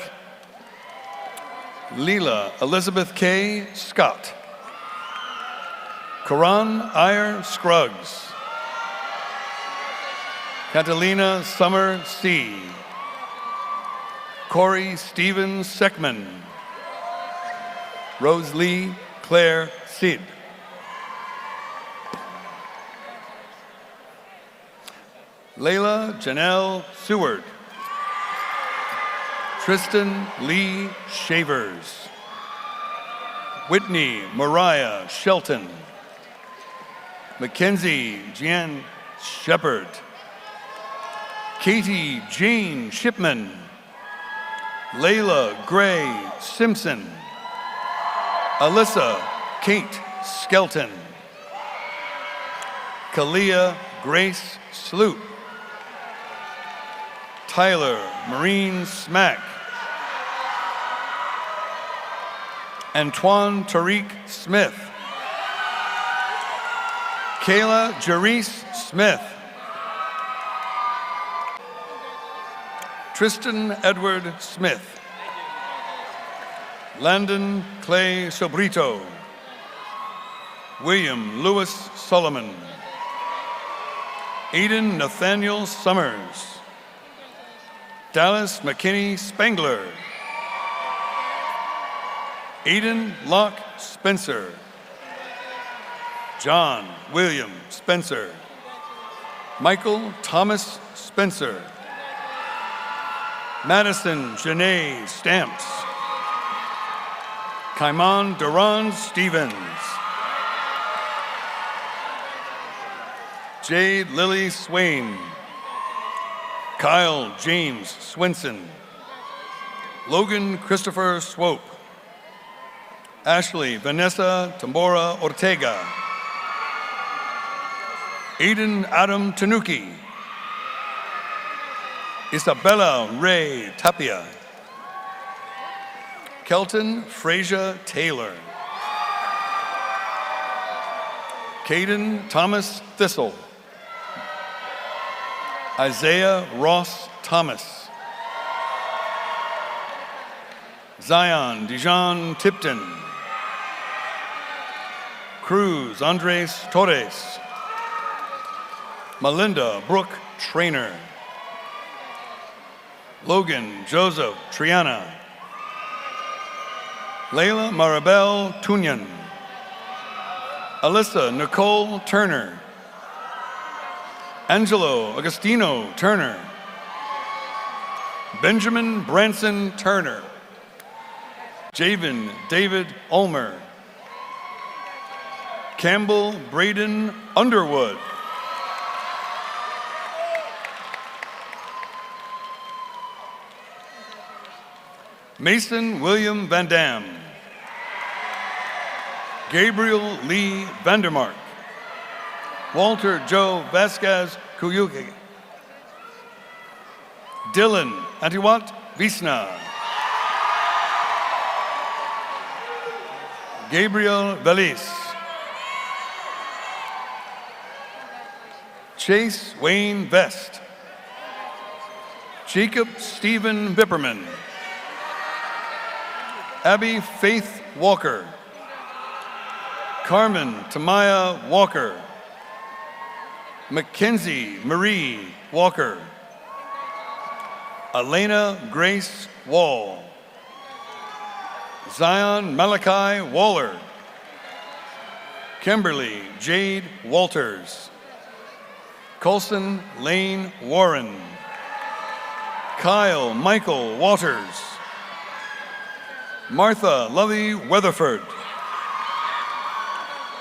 M: Leela Elizabeth K. Scott. Karan Iyer Scruggs. Catalina Summer C. Corey Stephen Seckman. Rose Lee Claire Sid. Layla Janelle Seward. Tristan Lee Shavers. Whitney Mariah Shelton. Mackenzie Jan Shepard. Katie Jane Shipman. Layla Gray Simpson. Alyssa Kate Skelton. Kalia Grace Sloop. Tyler Marine Smack. Antoine Tariq Smith. Kayla Jerice Smith. Tristan Edward Smith. Landon Clay Sobrito. William Lewis Solomon. Aiden Nathaniel Summers. Dallas McKinney Spangler. Aiden Locke Spencer. John William Spencer. Michael Thomas Spencer. Madison Janae Stamps. Kaiman Duran Stevens. Jade Lily Swain. Kyle James Swinson. Logan Christopher Swope. Ashley Vanessa Tambora Ortega. Aiden Adam Tanuki. Isabella Ray Tapia. Kelton Frazier Taylor. Caden Thomas Thistle. Isaiah Ross Thomas. Zion Dijon Tipton. Cruz Andres Torres. Melinda Brooke Trainer. Logan Joseph Triana. Layla Maribel Tunyan. Alyssa Nicole Turner. Angelo Agostino Turner. Benjamin Branson Turner. Javen David Ulmer. Campbell Braden Underwood. Mason William Van Dam. Gabriel Lee Vandermark. Walter Joe Vasquez Kuyuki. Dylan Antiwat Visna. Gabriel Velis. Chase Wayne Vest. Jacob Stephen Bipperman. Abby Faith Walker. Carmen Tamaya Walker. Mackenzie Marie Walker. Elena Grace Wall. Zion Malachi Waller. Kimberly Jade Walters. Colson Lane Warren. Kyle Michael Waters. Martha Lovey Weatherford.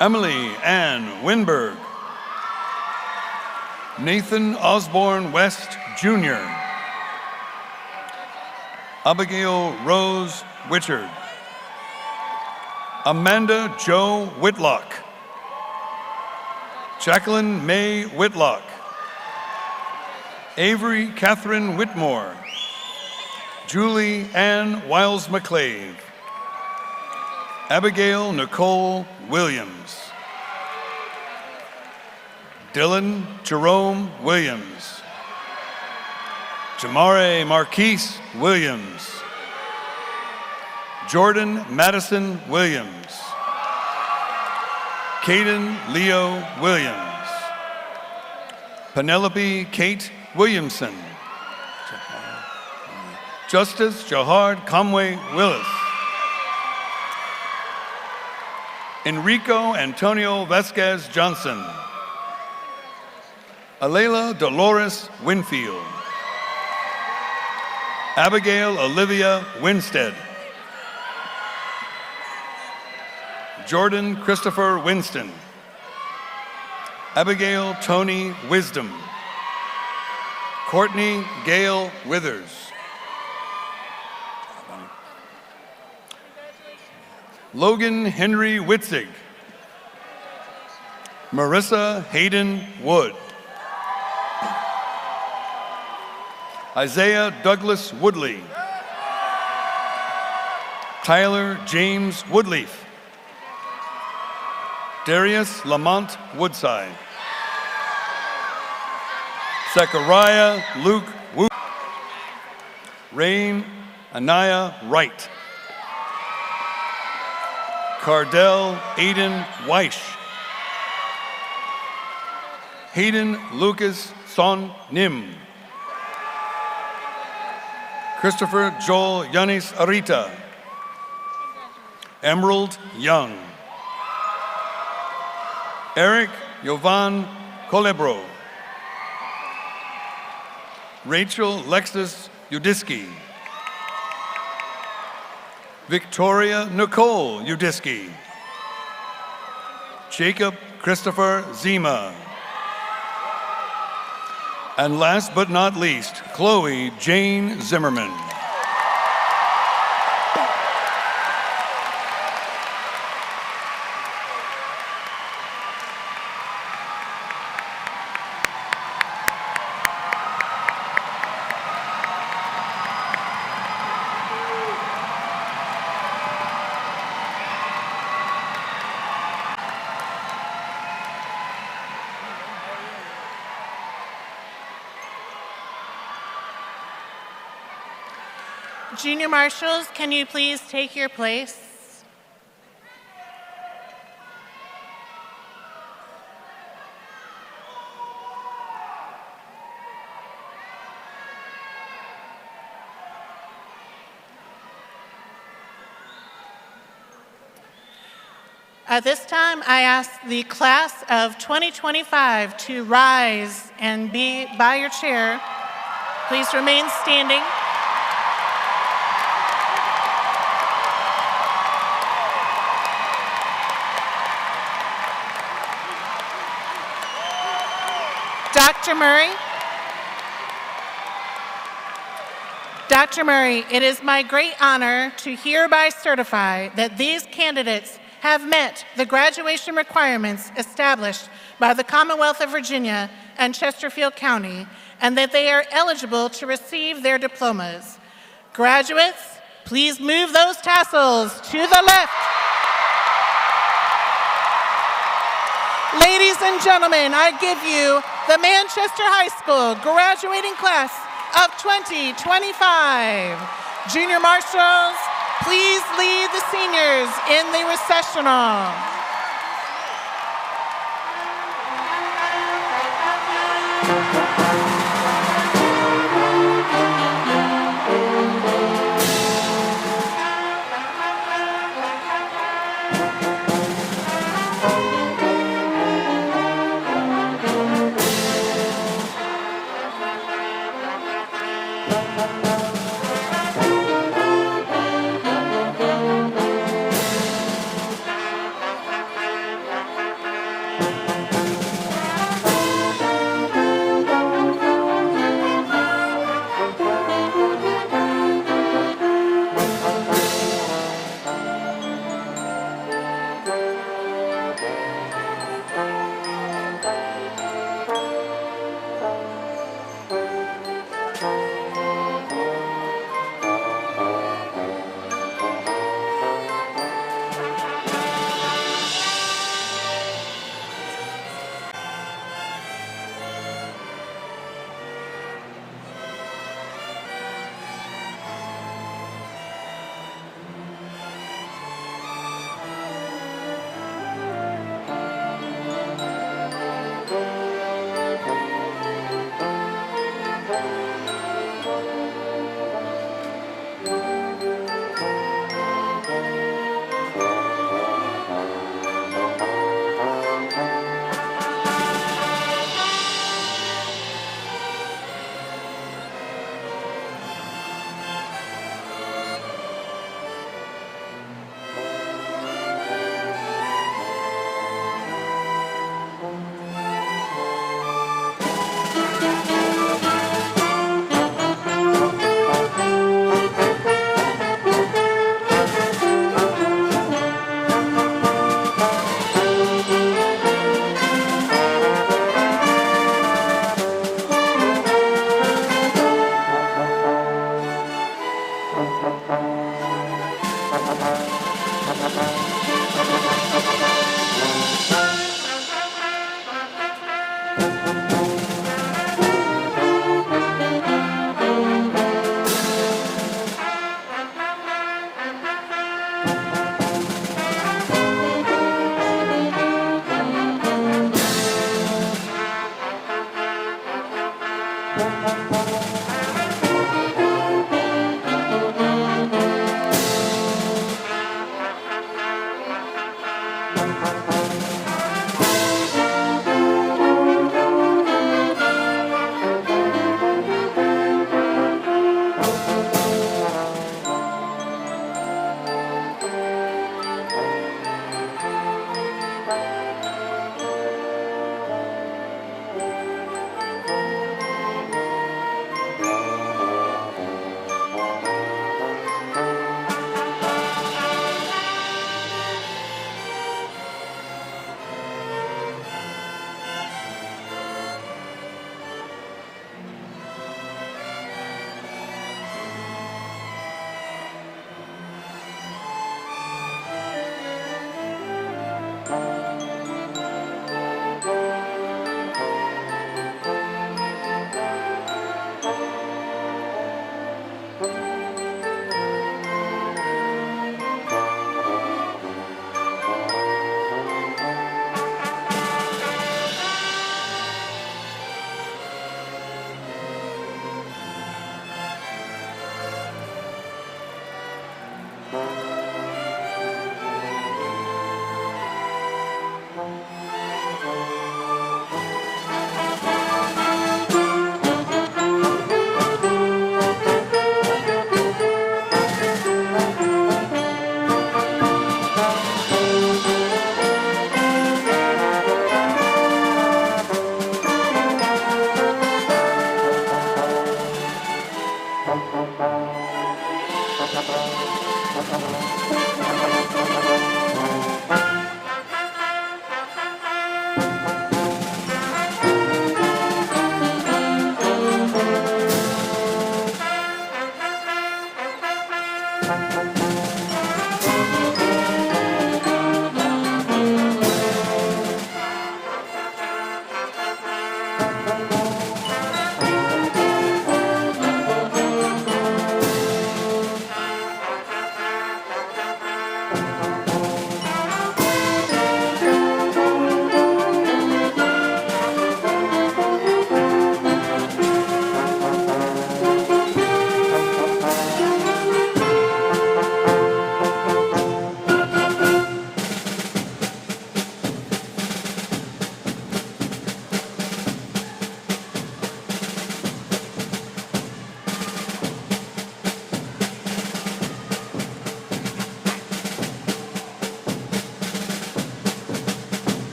M: Emily Ann Winberg. Nathan Osborne West Jr. Abigail Rose Wichard. Amanda Jo Whitlock. Jacqueline May Whitlock. Avery Catherine Whitmore. Julie Ann Wiles McClave. Abigail Nicole Williams. Dylan Jerome Williams. Jamare Marquise Williams. Jordan Madison Williams. Caden Leo Williams. Penelope Kate Williamson. Justice Jahard Conway Willis. Enrico Antonio Vasquez Johnson. Alayla Dolores Winfield. Abigail Olivia Winstead. Jordan Christopher Winston. Abigail Tony Wisdom. Courtney Gail Withers. Logan Henry Witzig. Marissa Hayden Wood. Isaiah Douglas Woodley. Tyler James Woodleaf. Darius Lamont Woodside. Zechariah Luke Wu. Rain Anaya Wright. Cardell Aiden Weish. Hayden Lucas Son Nim. Christopher Joel Yanis Arita. Emerald Young. Eric Yovan Colebro. Rachel Lexus Udiski. Victoria Nicole Udiski. Jacob Christopher Zima. And last but not least, Chloe Jane Zimmerman.
B: Junior marshals, can you please take your place? At this time, I ask the class of 2025 to rise and be by your chair. Please remain standing. Dr. Murray? Dr. Murray, it is my great honor to hereby certify that these candidates have met the graduation requirements established by the Commonwealth of Virginia and Chesterfield County, and that they are eligible to receive their diplomas. Graduates, please move those tassels to the left. Ladies and gentlemen, I give you the Manchester High School graduating class of 2025. Junior marshals, please lead the seniors in the recessional.
C: you.